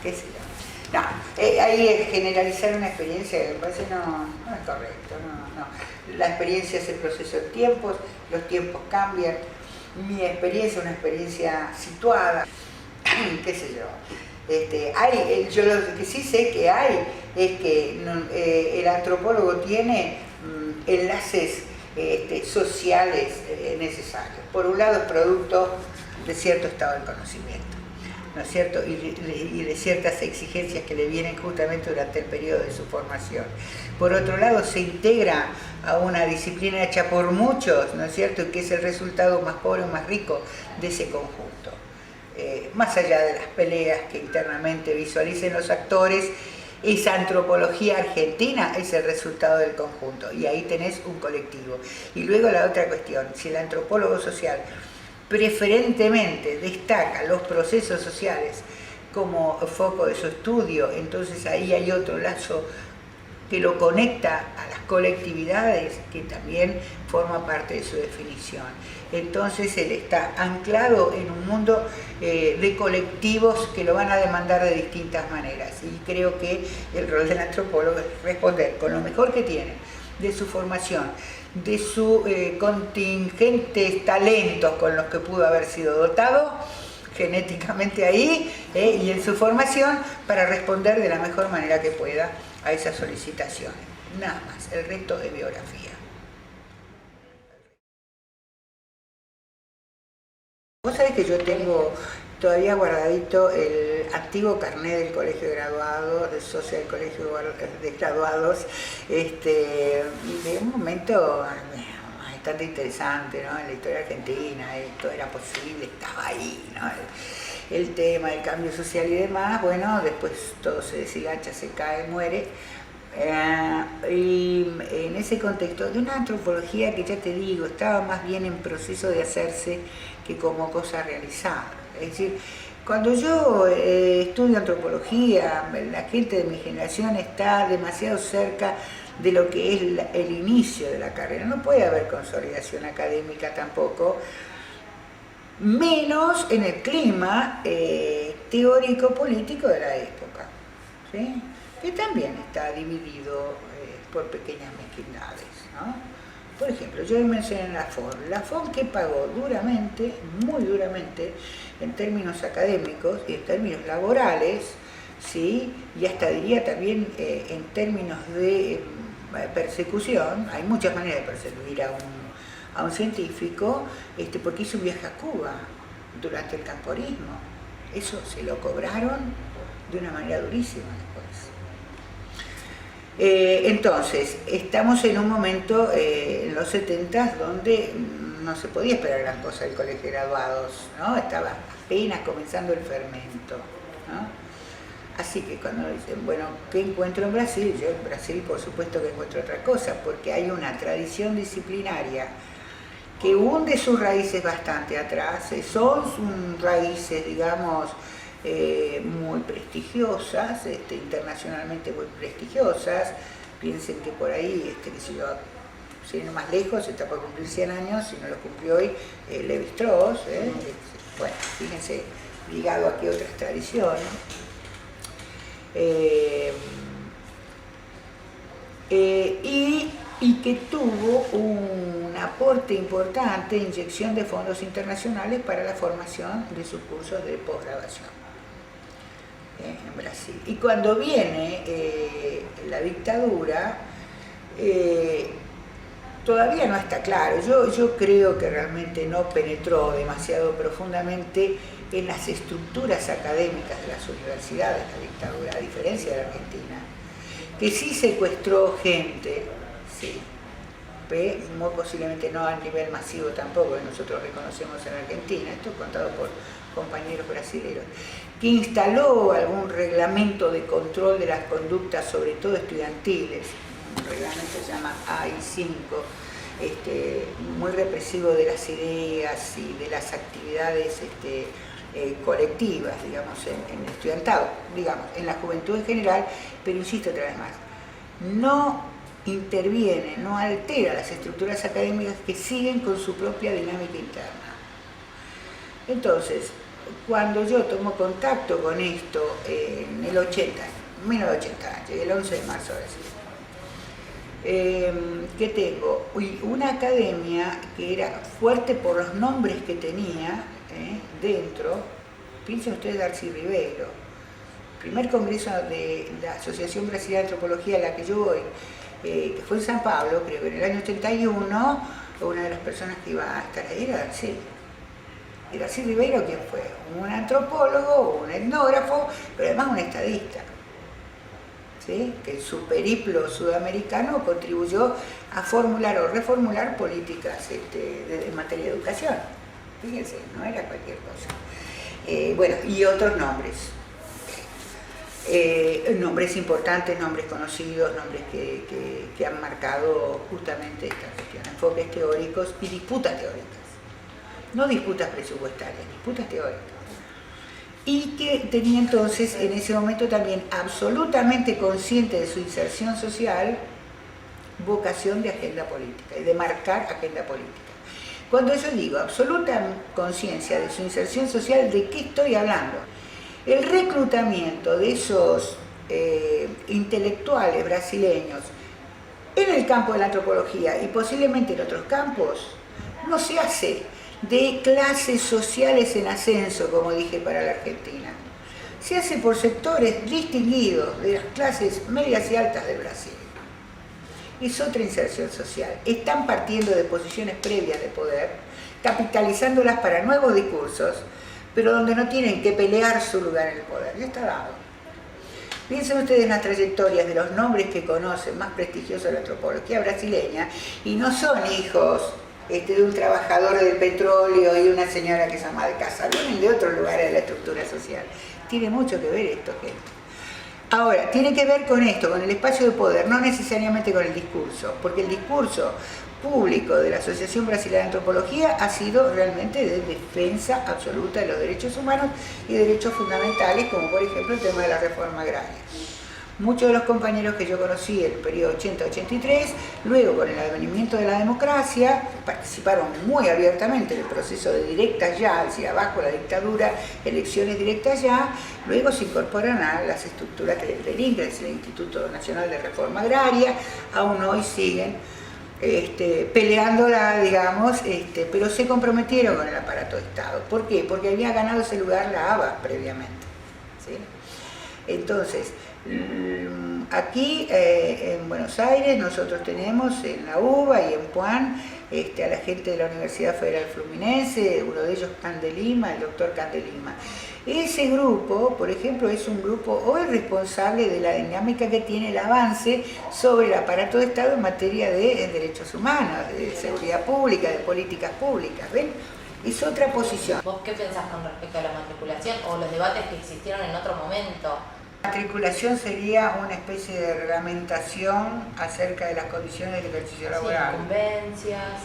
qué sé yo. No, ahí es generalizar una experiencia que me parece no es correcto, no. La experiencia es el proceso de tiempos, los tiempos cambian, mi experiencia es una experiencia situada, qué sé yo. Yo lo que sí sé que hay es que el antropólogo tiene enlaces sociales necesarios. Por un lado es producto de cierto estado del conocimiento, ¿no es cierto? Y de ciertas exigencias que le vienen justamente durante el periodo de su formación. Por otro lado, se integra a una disciplina hecha por muchos, ¿no es cierto?, y que es el resultado más pobre o más rico de ese conjunto. Más allá de las peleas que internamente visualicen los actores, esa antropología argentina es el resultado del conjunto, y ahí tenés un colectivo. Y luego la otra cuestión, si el antropólogo social preferentemente destaca los procesos sociales como foco de su estudio, entonces ahí hay otro lazo que lo conecta a las colectividades, que también forma parte de su definición. Entonces él está anclado en un mundo de colectivos que lo van a demandar de distintas maneras, y creo que el rol del antropólogo es responder con lo mejor que tiene de su formación, de sus contingentes talentos con los que pudo haber sido dotado genéticamente ahí y en su formación para responder de la mejor manera que pueda a esas solicitaciones. Nada más, el resto es biografía. Vos sabés que yo tengo todavía guardadito el antiguo carnet del colegio de graduados, de socia del colegio de graduados, de un momento bastante interesante, ¿no? En la historia argentina, esto era posible, estaba ahí, ¿no? El tema del cambio social y demás, bueno, después todo se deshilacha, se cae, muere. Y en ese contexto de una antropología que ya te digo, estaba más bien en proceso de hacerse que como cosa realizada. Es decir, cuando yo estudio antropología, la gente de mi generación está demasiado cerca de lo que es el inicio de la carrera. No puede haber consolidación académica tampoco, menos en el clima teórico-político de la época, ¿sí? Que también está dividido por pequeñas mezquindades, ¿no? Por ejemplo, yo mencioné la FON que pagó duramente, muy duramente, en términos académicos y en términos laborales, ¿sí? Y hasta diría también en términos de persecución. Hay muchas maneras de perseguir a un científico, porque hizo un viaje a Cuba durante el camporismo. Eso se lo cobraron de una manera durísima después. Entonces, estamos en un momento, en los 70, donde no se podía esperar gran cosa del colegio de graduados, ¿no? Estaba apenas comenzando el fermento, ¿no? Así que cuando dicen, bueno, ¿qué encuentro en Brasil? Yo en Brasil por supuesto que encuentro otra cosa, porque hay una tradición disciplinaria que hunde sus raíces bastante atrás, son raíces, digamos, muy prestigiosas, internacionalmente muy prestigiosas. Piensen que por ahí, qué sé yo, sin ir más lejos, está por cumplir 100 años, si no lo cumplió hoy, Levi-Strauss, bueno, fíjense, ligado a qué otras tradiciones. Y que tuvo un aporte importante, inyección de fondos internacionales para la formación de sus cursos de posgraduación en Brasil. Y cuando viene la dictadura, todavía no está claro. Yo creo que realmente no penetró demasiado profundamente en las estructuras académicas de las universidades la dictadura, a diferencia de la Argentina, que sí secuestró gente, sí, muy posiblemente no a nivel masivo tampoco, que nosotros reconocemos en Argentina, esto contado por compañeros brasileños, que instaló algún reglamento de control de las conductas, sobre todo estudiantiles, un reglamento que se llama AI5, muy represivo de las ideas y de las actividades colectivas, digamos, en el estudiantado, digamos, en la juventud en general, pero insisto otra vez más, no interviene, no altera las estructuras académicas que siguen con su propia dinámica interna. Entonces, cuando yo tomo contacto con esto en el 80, menos de 80 años, el 11 de marzo ahora sí, que tengo una academia que era fuerte por los nombres que tenía dentro. Piensen ustedes Darcy Ribeiro, primer congreso de la Asociación Brasileña de Antropología a la que yo voy, que fue en San Pablo, creo que en el año 81, una de las personas que iba a estar ahí era Darcy. ¿Y Darcy Ribeiro quién fue? Un antropólogo, un etnógrafo, pero además un estadista, ¿sí? Que en su periplo sudamericano contribuyó a formular o reformular políticas en materia de educación. Fíjense, no era cualquier cosa. Bueno, y otros nombres. Nombres importantes, nombres conocidos, nombres que han marcado justamente esta cuestión. Enfoques teóricos y disputas teóricas. No disputas presupuestarias, disputas teóricas. Y que tenía entonces, en ese momento también, absolutamente consciente de su inserción social, vocación de agenda política y de marcar agenda política. Cuando yo digo absoluta conciencia de su inserción social, ¿de qué estoy hablando? El reclutamiento de esos intelectuales brasileños En el campo de la antropología y posiblemente en otros campos, no se hace de clases sociales en ascenso, como dije para la Argentina. Se hace por sectores distinguidos de las clases medias y altas de Brasil. Es otra inserción social. Están partiendo de posiciones previas de poder, capitalizándolas para nuevos discursos, pero donde no tienen que pelear su lugar en el poder. Ya está dado. Piensen ustedes en las trayectorias de los nombres que conocen más prestigiosos de la antropología brasileña y no son hijos de un trabajador del petróleo y una señora que es ama de casa, vienen de otros lugares de la estructura social. Tiene mucho que ver esto, gente. Ahora, tiene que ver con esto, con el espacio de poder, no necesariamente con el discurso, porque el discurso público de la Asociación Brasileña de Antropología ha sido realmente de defensa absoluta de los derechos humanos y derechos fundamentales, como por ejemplo el tema de la reforma agraria. Muchos de los compañeros que yo conocí en el periodo 80-83, luego con el advenimiento de la democracia, participaron muy abiertamente en el proceso de directas ya, es decir, abajo la dictadura, elecciones directas ya, luego se incorporan a las estructuras del INCRA, el Instituto Nacional de Reforma Agraria, aún hoy siguen peleándola, digamos, pero se comprometieron con el aparato de Estado. ¿Por qué? Porque había ganado ese lugar la ABA previamente, ¿sí? Entonces, aquí en Buenos Aires nosotros tenemos en la UBA y en Puan a la gente de la Universidad Federal Fluminense, uno de ellos Candelima, el doctor Candelima. Ese grupo, por ejemplo, es un grupo hoy responsable de la dinámica que tiene el avance sobre el aparato de Estado en materia de derechos humanos, de seguridad pública, de políticas públicas, ¿ven? Es otra posición. ¿Vos qué pensás con respecto a la matriculación o los debates que existieron en otro momento? La matriculación sería una especie de reglamentación acerca de las condiciones del ejercicio laboral. Sí, convencias.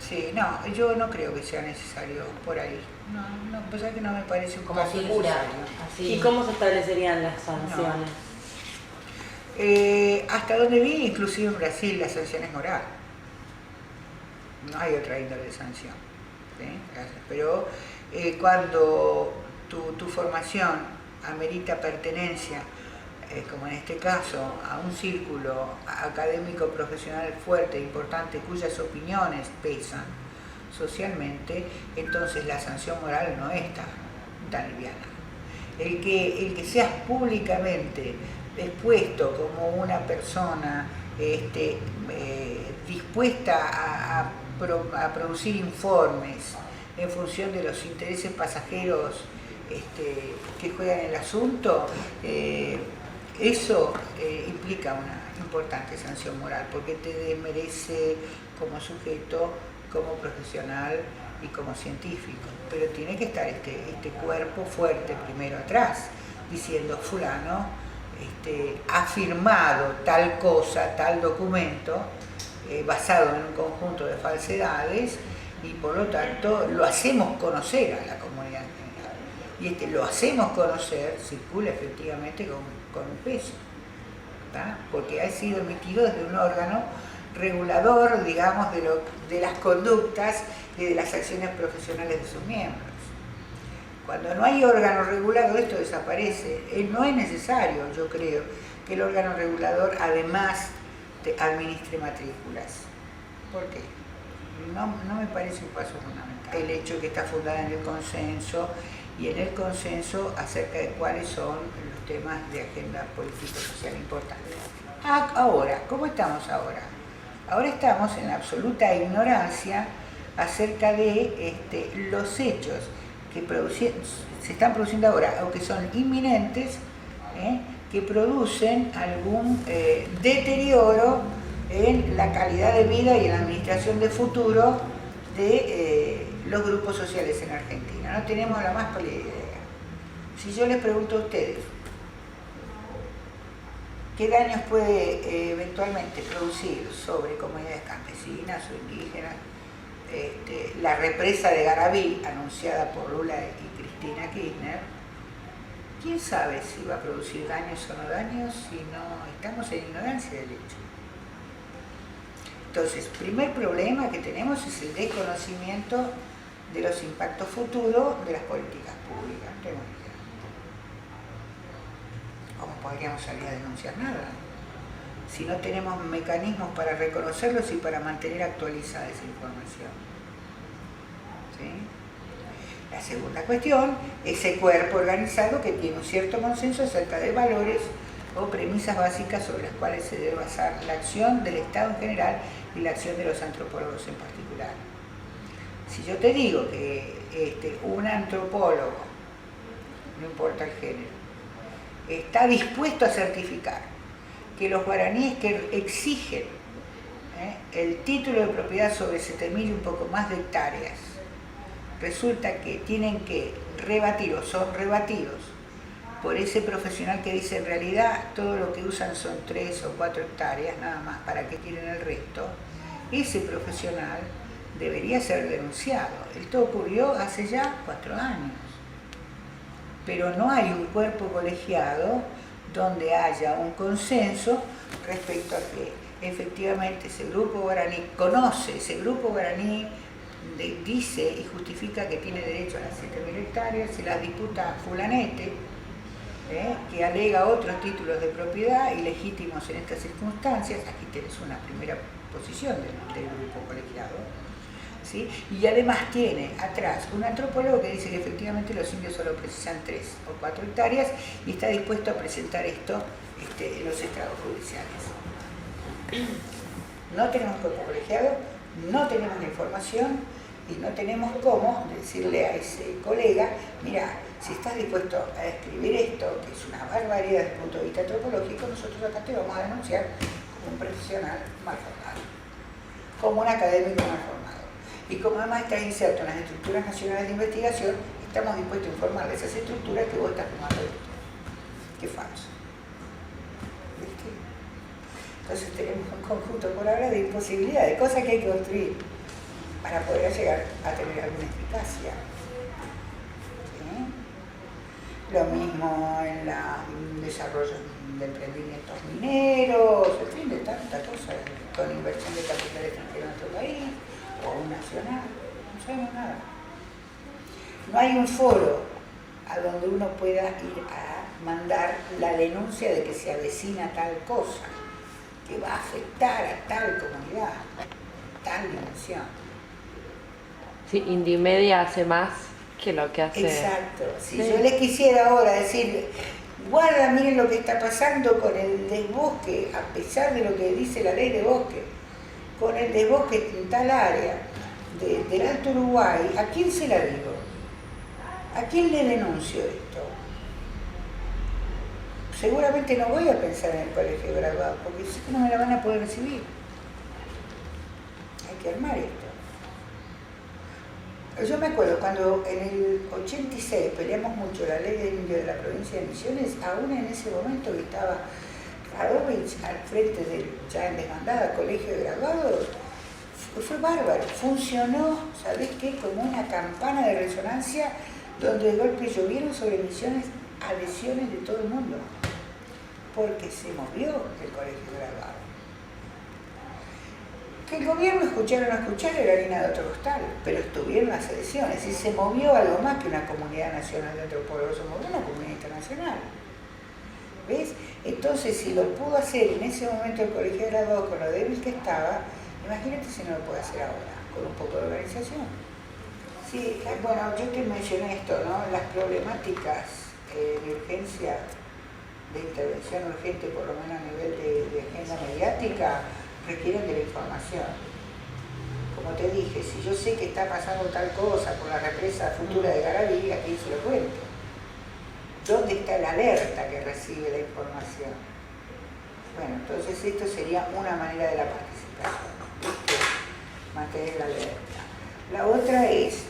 Sí, no, yo no creo que sea necesario por ahí. No, pues es que no me parece un como paso figura. necesario. Así. ¿Y cómo se establecerían las sanciones? Hasta donde vi, inclusive en Brasil, la sanción es moral. No hay otra índole de sanción. ¿Sí? Pero cuando tu formación amerita pertenencia, como en este caso, a un círculo académico profesional fuerte, importante, cuyas opiniones pesan socialmente, entonces la sanción moral no es tan liviana. El que seas públicamente expuesto como una persona dispuesta a producir informes en función de los intereses pasajeros que juegan el asunto, eso implica una importante sanción moral, porque te desmerece como sujeto, como profesional y como científico. Pero tiene que estar este cuerpo fuerte primero atrás, diciendo fulano ha firmado tal cosa, tal documento, basado en un conjunto de falsedades, y por lo tanto lo hacemos conocer a la comunidad en general. Y lo hacemos conocer, circula efectivamente con un peso, ¿tá? Porque ha sido emitido desde un órgano regulador, digamos, de las conductas y de las acciones profesionales de sus miembros. Cuando no hay órgano regulador, esto desaparece. No es necesario, yo creo, que el órgano regulador además administre matrículas. ¿Por qué? No me parece un paso fundamental. El hecho de que está fundada en el consenso, y en el consenso acerca de cuáles son los temas de agenda político-social importantes. Ahora, ¿cómo estamos ahora? Ahora estamos en la absoluta ignorancia acerca de los hechos que se están produciendo ahora o que son inminentes, que producen algún deterioro en la calidad de vida y en la administración de futuro de los grupos sociales en Argentina. No tenemos la más pálida idea. Si yo les pregunto a ustedes, ¿qué daños puede eventualmente producir sobre comunidades campesinas o indígenas la represa de Garabí, anunciada por Lula y Cristina Kirchner? ¿Quién sabe si va a producir daños o no daños si no estamos en ignorancia del hecho? Entonces, primer problema que tenemos es el desconocimiento de los impactos futuros de las políticas públicas. No tengo idea. ¿Cómo podríamos salir a denunciar nada? si no tenemos mecanismos para reconocerlos y para mantener actualizada esa información. ¿Sí? La segunda cuestión, ese cuerpo organizado que tiene un cierto consenso acerca de valores o premisas básicas sobre las cuales se debe basar la acción del Estado en general y la acción de los antropólogos en particular. Si yo te digo que un antropólogo, no importa el género, está dispuesto a certificar que los guaraníes que exigen el título de propiedad sobre 7.000 y un poco más de hectáreas, resulta que tienen que rebatir o son rebatidos por ese profesional que dice en realidad todo lo que usan son 3 o 4 hectáreas nada más, ¿para qué quieren el resto? Ese profesional debería ser denunciado. Esto ocurrió hace ya 4 años, pero no hay un cuerpo colegiado donde haya un consenso respecto a que efectivamente ese grupo guaraní conoce, ese grupo guaraní dice y justifica que tiene derecho a las 7.000 hectáreas, se las disputa fulanete, que alega otros títulos de propiedad ilegítimos en estas circunstancias. Aquí tenés una primera posición del grupo colegiado, ¿sí? Y además tiene atrás un antropólogo que dice que efectivamente los indios solo precisan 3 o 4 hectáreas y está dispuesto a presentar esto en los estrados judiciales. No tenemos cuerpo colegiado, no tenemos la información y no tenemos cómo decirle a ese colega, mira, si estás dispuesto a escribir esto, que es una barbaridad desde el punto de vista antropológico, nosotros acá te vamos a denunciar como un profesional mal formado, como un académico mal formado. Y como además estás inserto en las estructuras nacionales de investigación, estamos dispuestos a informarle a esas estructuras que vos estás tomando esto. Qué falso. ¿Viste? Entonces tenemos un conjunto por ahora de imposibilidades, de cosas que hay que construir para poder llegar a tener alguna eficacia. ¿Sí? Lo mismo en el desarrollo de emprendimientos mineros, en fin, de tantas cosas, con inversión de capital extranjero en nuestro país, o un nacional, no sabemos nada. No hay un foro a donde uno pueda ir a mandar la denuncia de que se avecina tal cosa, que va a afectar a tal comunidad, tal dimensión. Sí, Indymedia hace más que lo que hace... Exacto. Si sí. Yo les quisiera ahora decir, guarda, miren lo que está pasando con el desbosque, a pesar de lo que dice la ley de bosque, con el desbosque en tal área del Alto Uruguay, ¿a quién se la digo? ¿A quién le denuncio esto? Seguramente no voy a pensar en el colegio de graduados, porque sé que no me la van a poder recibir. Hay que armar esto. Yo me acuerdo cuando en el 86 peleamos mucho la ley del indio de la provincia de Misiones, aún en ese momento que estaba Radovich al frente del ya en desbandada colegio de graduados, fue bárbaro, funcionó, ¿sabés qué? Como una campana de resonancia donde de golpe llovieron sobre Misiones adhesiones de todo el mundo, porque se movió el colegio de graduados. Que el gobierno escuchara o no escuchara era harina de otro costal, pero estuvieron las adhesiones y se movió algo más que una comunidad nacional de antropólogos, se movió una comunidad internacional. ¿Ves? Entonces, si lo pudo hacer en ese momento el colegio de graduados con lo débil que estaba, imagínate si no lo puede hacer ahora, con un poco de organización. Sí, bueno, yo te mencioné esto, ¿no? Las problemáticas de urgencia, de intervención urgente, por lo menos a nivel de agenda mediática, requieren de la información. Como te dije, si yo sé que está pasando tal cosa por la represa futura de Garavilla, ¿a quién se lo cuento? ¿Dónde está la alerta que recibe la información? Bueno, entonces esto sería una manera de la participación, ¿viste? Mantener la alerta. La otra es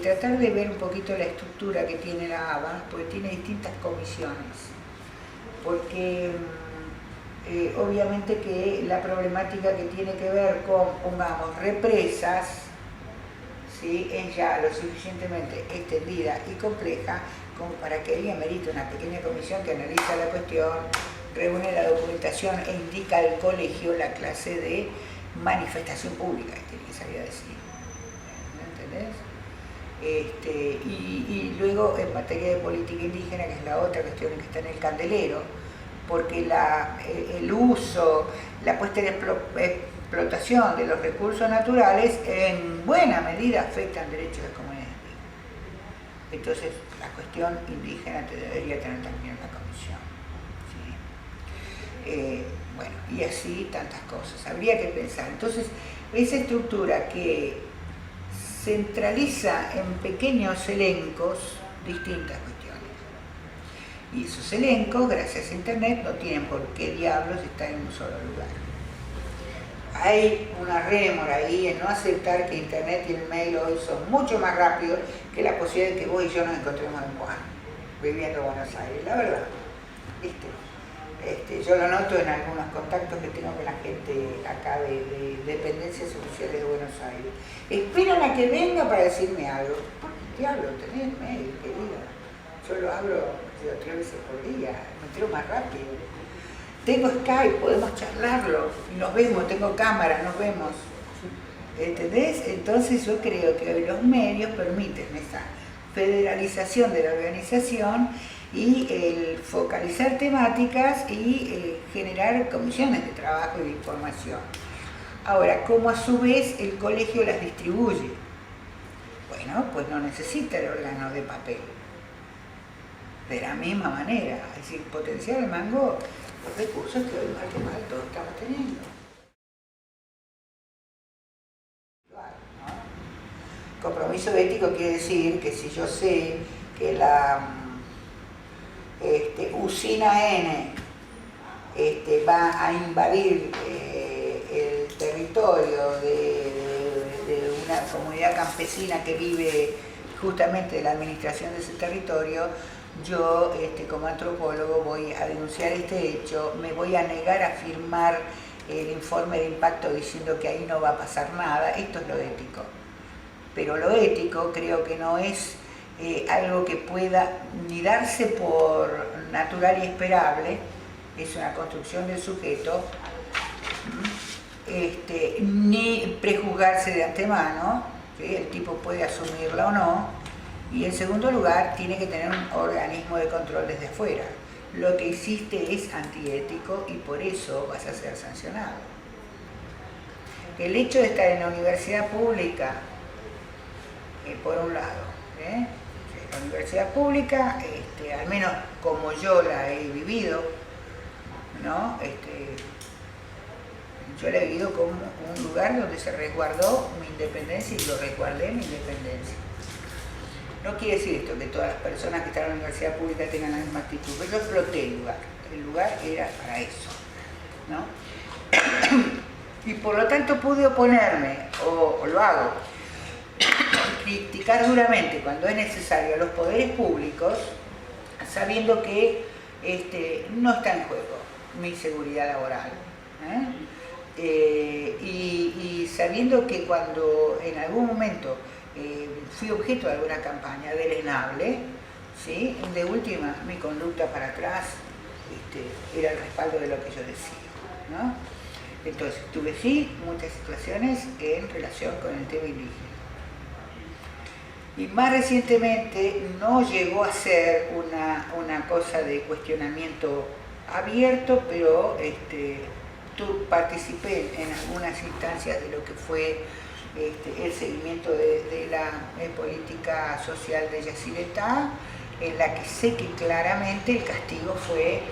tratar de ver un poquito la estructura que tiene la ABA, porque tiene distintas comisiones. Porque obviamente que la problemática que tiene que ver con, pongamos, represas, ¿sí? Es ya lo suficientemente extendida y compleja como para que alguien merite una pequeña comisión que analiza la cuestión, reúne la documentación e indica al colegio la clase de manifestación pública que tiene que salir a decir. ¿Me entendés? Y luego en materia de política indígena, que es la otra cuestión que está en el candelero, porque el uso, la puesta en explotación de los recursos naturales en buena medida afectan derechos de comunidades indígenas. Entonces, la cuestión indígena debería tener también una comisión. ¿Sí? Bueno, y así tantas cosas. Habría que pensar. Entonces, esa estructura que centraliza en pequeños elencos distintas cuestiones. Y esos elencos, gracias a Internet, no tienen por qué diablos estar en un solo lugar. Hay una rémora ahí en no aceptar que Internet y el mail hoy son mucho más rápidos que la posibilidad de que vos y yo nos encontremos en Wuhan, viviendo en Buenos Aires, la verdad. Yo lo noto en algunos contactos que tengo con la gente acá de dependencias oficiales de Buenos Aires. Esperan a que venga para decirme algo. ¿Por qué diablo tenés mail, querida? Yo lo hablo 3 veces por día, me entero más rápido. Tengo Skype, podemos charlarlo, y nos vemos, tengo cámara, nos vemos. ¿Entendés? Entonces yo creo que los medios permiten esa federalización de la organización y el focalizar temáticas y generar comisiones de trabajo y de información. Ahora, ¿cómo a su vez el colegio las distribuye? Bueno, pues no necesita el órgano de papel. De la misma manera, es decir, potenciar el mango, los recursos que hoy mal que mal todos estamos teniendo. ¿No? Compromiso ético quiere decir que si yo sé que la usina N va a invadir el territorio de una comunidad campesina que vive justamente de la administración de ese territorio, yo como antropólogo voy a denunciar este hecho, me voy a negar a firmar el informe de impacto diciendo que ahí no va a pasar nada. Esto es lo ético. Pero lo ético creo que no es algo que pueda ni darse por natural y esperable, es una construcción del sujeto, ni prejuzgarse de antemano, ¿sí? El tipo puede asumirla o no. Y en segundo lugar, tiene que tener un organismo de control desde afuera. Lo que hiciste es antiético y por eso vas a ser sancionado. El hecho de estar en la universidad pública, por un lado, la universidad pública, al menos como yo la he vivido, ¿no? Yo la he vivido como un lugar donde se resguardó mi independencia y yo resguardé mi independencia. No quiere decir esto que todas las personas que están en la universidad pública tengan la misma actitud, pero yo exploté el lugar era para eso, ¿no? Y por lo tanto pude oponerme, o lo hago, criticar duramente cuando es necesario a los poderes públicos, sabiendo que no está en juego mi seguridad laboral, y sabiendo que cuando en algún momento fui objeto de alguna campaña deleznable, ¿sí? De última, mi conducta para atrás era el respaldo de lo que yo decía, ¿no? Entonces, tuve sí muchas situaciones en relación con el tema indígena. Y más recientemente no llegó a ser una cosa de cuestionamiento abierto, pero participé en algunas instancias de lo que fue el seguimiento de la política social de Yacyretá, en la que sé que claramente el castigo fue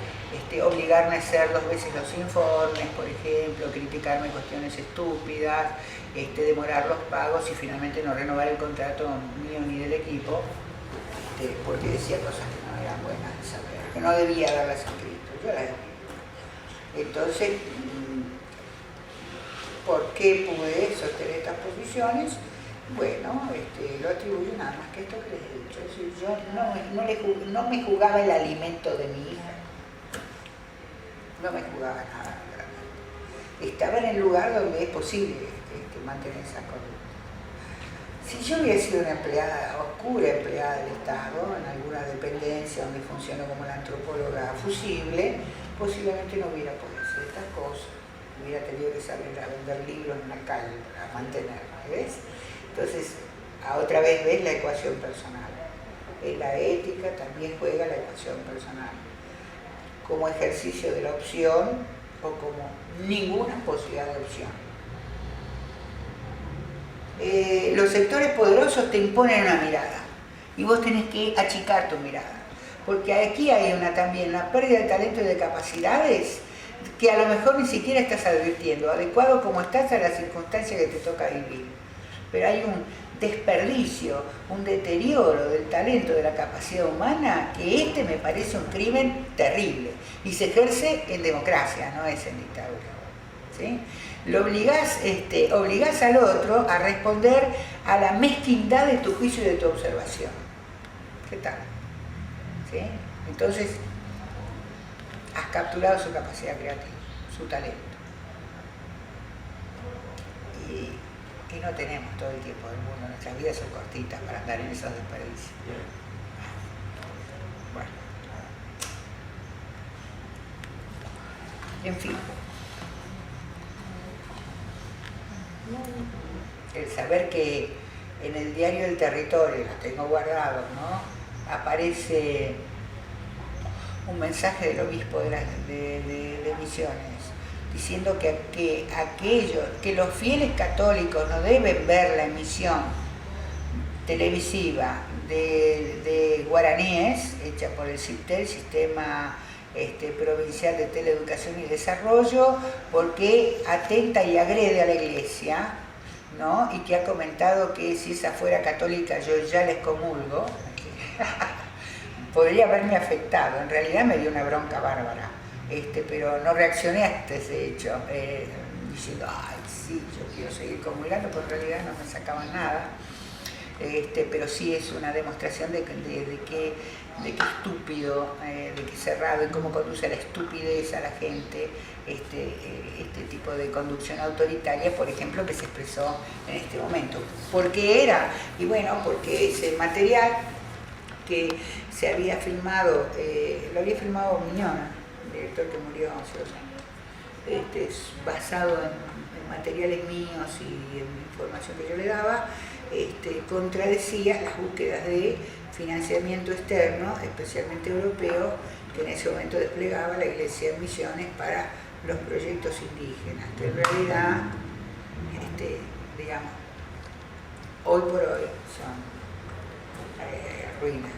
obligarme a hacer 2 veces los informes, por ejemplo, criticarme cuestiones estúpidas, demorar los pagos y finalmente no renovar el contrato mío ni del equipo, porque decía cosas que no eran buenas de saber, que no debía haberlas escrito, yo las escribí. Entonces, ¿por qué pude sostener estas posiciones? Bueno, lo atribuyo nada más que esto que les he dicho. Es decir, yo no me jugaba el alimento de mi hija. No me jugaba nada, realmente. Estaba en el lugar donde es posible mantener esa conducta. Si yo hubiera sido una empleada, oscura empleada del Estado, en alguna dependencia donde funcionó como la antropóloga fusible, posiblemente no hubiera podido hacer estas cosas. Hubiera tenido que salir a vender libros en la calle para mantenerme, ¿ves? Entonces, otra vez ves la ecuación personal. En la ética también juega la ecuación personal. como ejercicio de la opción o como ninguna posibilidad de opción. Los sectores poderosos te imponen una mirada y vos tenés que achicar tu mirada, porque aquí hay también una pérdida de talento y de capacidades que a lo mejor ni siquiera estás advirtiendo, adecuado como estás a la circunstancia que te toca vivir. Pero hay un desperdicio, un deterioro del talento, de la capacidad humana, que me parece un crimen terrible. Y se ejerce en democracia, no es en dictadura. ¿Sí? Lo obligás al otro a responder a la mezquindad de tu juicio y de tu observación. ¿Qué tal? ¿Sí? Entonces, has capturado su capacidad creativa, su talento. Y no tenemos todo el tiempo del mundo, nuestras vidas son cortitas para andar en esos desperdicios. Bueno. En fin. El saber que en el diario El Territorio, lo tengo guardado, ¿no?, aparece un mensaje del obispo de Misiones diciendo que los fieles católicos no deben ver la emisión televisiva de guaraníes hecha por el CIPTEL, Sistema Provincial de Teleeducación y Desarrollo, porque atenta y agrede a la Iglesia, ¿no? Y que ha comentado que si esa fuera católica yo ya les comulgo. Podría haberme afectado, en realidad me dio una bronca bárbara, pero no reaccioné a ese hecho, diciendo, ay, sí, yo quiero seguir comulgando, pero en realidad no me sacaban nada. Pero sí es una demostración de que estúpido, de que cerrado y cómo conduce a la estupidez a la gente este tipo de conducción autoritaria, por ejemplo, que se expresó en este momento. ¿Por qué era? Y bueno, porque ese material que se había filmado, lo había filmado Miñona, el director que murió hace 2 años, es basado en materiales míos y en información que yo le daba, contradecía las búsquedas de financiamiento externo, especialmente europeo, que en ese momento desplegaba la Iglesia de Misiones para los proyectos indígenas, que en realidad, digamos, hoy por hoy son ruinas.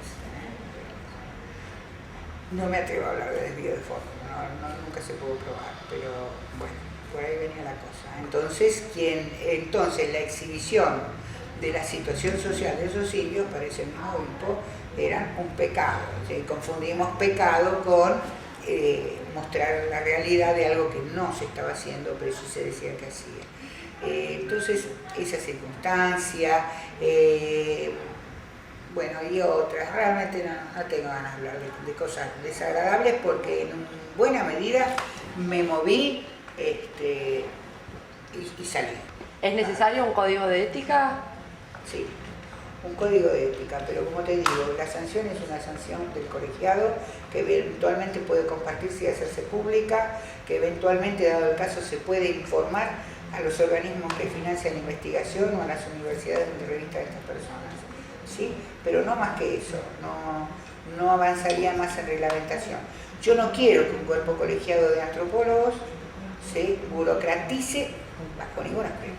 No me atrevo a hablar de desvío de fondos, nunca se pudo probar, pero bueno, por ahí venía la cosa. Entonces la exhibición de la situación social de esos indios para ese mismo grupo eran un pecado. ¿Sí? Confundimos pecado con mostrar la realidad de algo que no se estaba haciendo, pero sí se decía que hacía. Entonces, esa circunstancia, bueno, y otras, realmente no tengo ganas de hablar de cosas desagradables porque en buena medida me moví y salí. ¿Es necesario un código de ética? Sí, un código de ética, pero como te digo, la sanción es una sanción del colegiado que eventualmente puede compartirse y hacerse pública, que eventualmente, dado el caso, se puede informar a los organismos que financian la investigación o a las universidades donde revistan estas personas. ¿Sí? Pero no más que eso, no avanzaría más en reglamentación. Yo no quiero que un cuerpo colegiado de antropólogos se burocratice bajo ningún aspecto.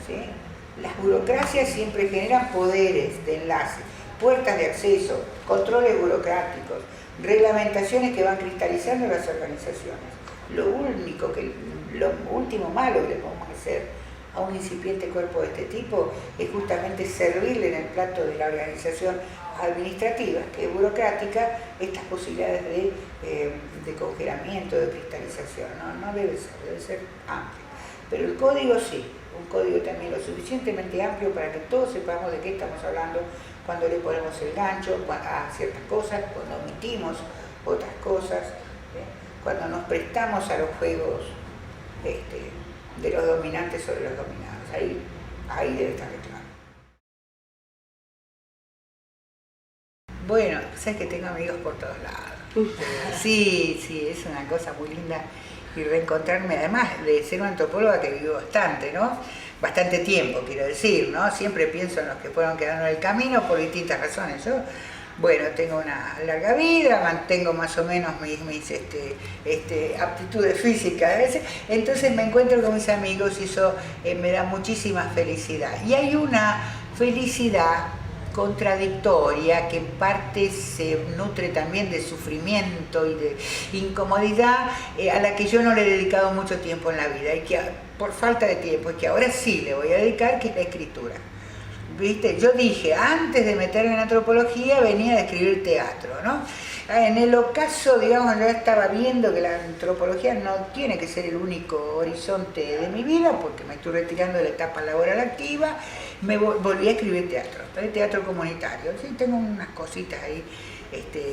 ¿Sí? Las burocracias siempre generan poderes de enlace, puertas de acceso, controles burocráticos, reglamentaciones que van cristalizando las organizaciones. Lo último malo que le podemos hacer a un incipiente cuerpo de este tipo es justamente servirle en el plato de la organización administrativa, que es burocrática, estas posibilidades de congelamiento, de cristalización. No debe ser amplio. Pero el código sí, un código también lo suficientemente amplio para que todos sepamos de qué estamos hablando cuando le ponemos el gancho a ciertas cosas, cuando omitimos otras cosas, cuando nos prestamos a los juegos de los dominantes sobre los dominados. Ahí debe estar claro. Bueno, sabes que tengo amigos por todos lados. Sí, es una cosa muy linda y reencontrarme, además de ser una antropóloga que vivió bastante, ¿no? Bastante tiempo, quiero decir, ¿no? Siempre pienso en los que fueron quedando en el camino por distintas razones. Yo bueno, tengo una larga vida, mantengo más o menos mis aptitudes físicas a veces, entonces me encuentro con mis amigos y eso me da muchísima felicidad. Y hay una felicidad contradictoria que en parte se nutre también de sufrimiento y de incomodidad a la que yo no le he dedicado mucho tiempo en la vida y que por falta de tiempo y que ahora sí le voy a dedicar, que es la escritura. ¿Viste? Yo dije, antes de meterme en antropología venía de escribir teatro, ¿no? En el ocaso, digamos, yo estaba viendo que la antropología no tiene que ser el único horizonte de mi vida, porque me estoy retirando de la etapa laboral activa, me volví a escribir teatro comunitario. Sí, tengo unas cositas ahí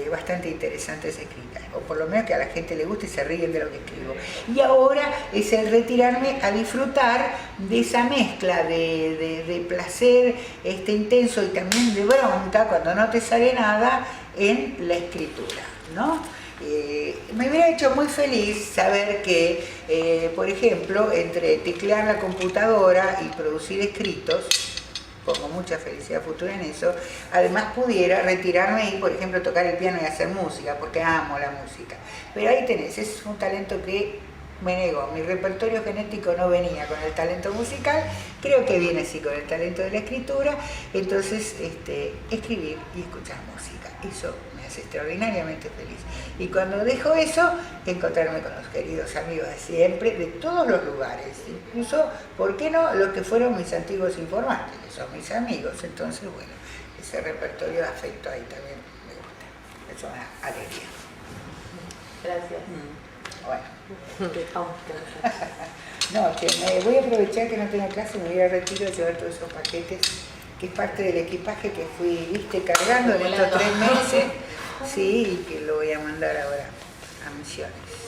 bastante interesantes escritas, o por lo menos que a la gente le guste y se ríen de lo que escribo. Y ahora es el retirarme a disfrutar de esa mezcla de placer intenso y también de bronca cuando no te sale nada en la escritura, ¿no? Me hubiera hecho muy feliz saber que, por ejemplo, entre teclear la computadora y producir escritos, pongo mucha felicidad futura en eso, además pudiera retirarme y, por ejemplo, tocar el piano y hacer música, porque amo la música. Pero ahí tenés, es un talento que me negó, mi repertorio genético no venía con el talento musical, creo que viene sí con el talento de la escritura, entonces escribir y escuchar música, eso me hace extraordinariamente feliz. Y cuando dejo eso, encontrarme con los queridos amigos de siempre, de todos los lugares, incluso, ¿por qué no?, los que fueron mis antiguos informantes, que son mis amigos. Entonces, bueno, ese repertorio de afecto ahí también me gusta, es una alegría. Gracias. Bueno. No, No, que me voy a aprovechar que no tengo clase, me voy a retiro a llevar todos esos paquetes, que es parte del equipaje que fui, cargando en estos 3 meses, sí, y que lo voy a mandar ahora a Misiones.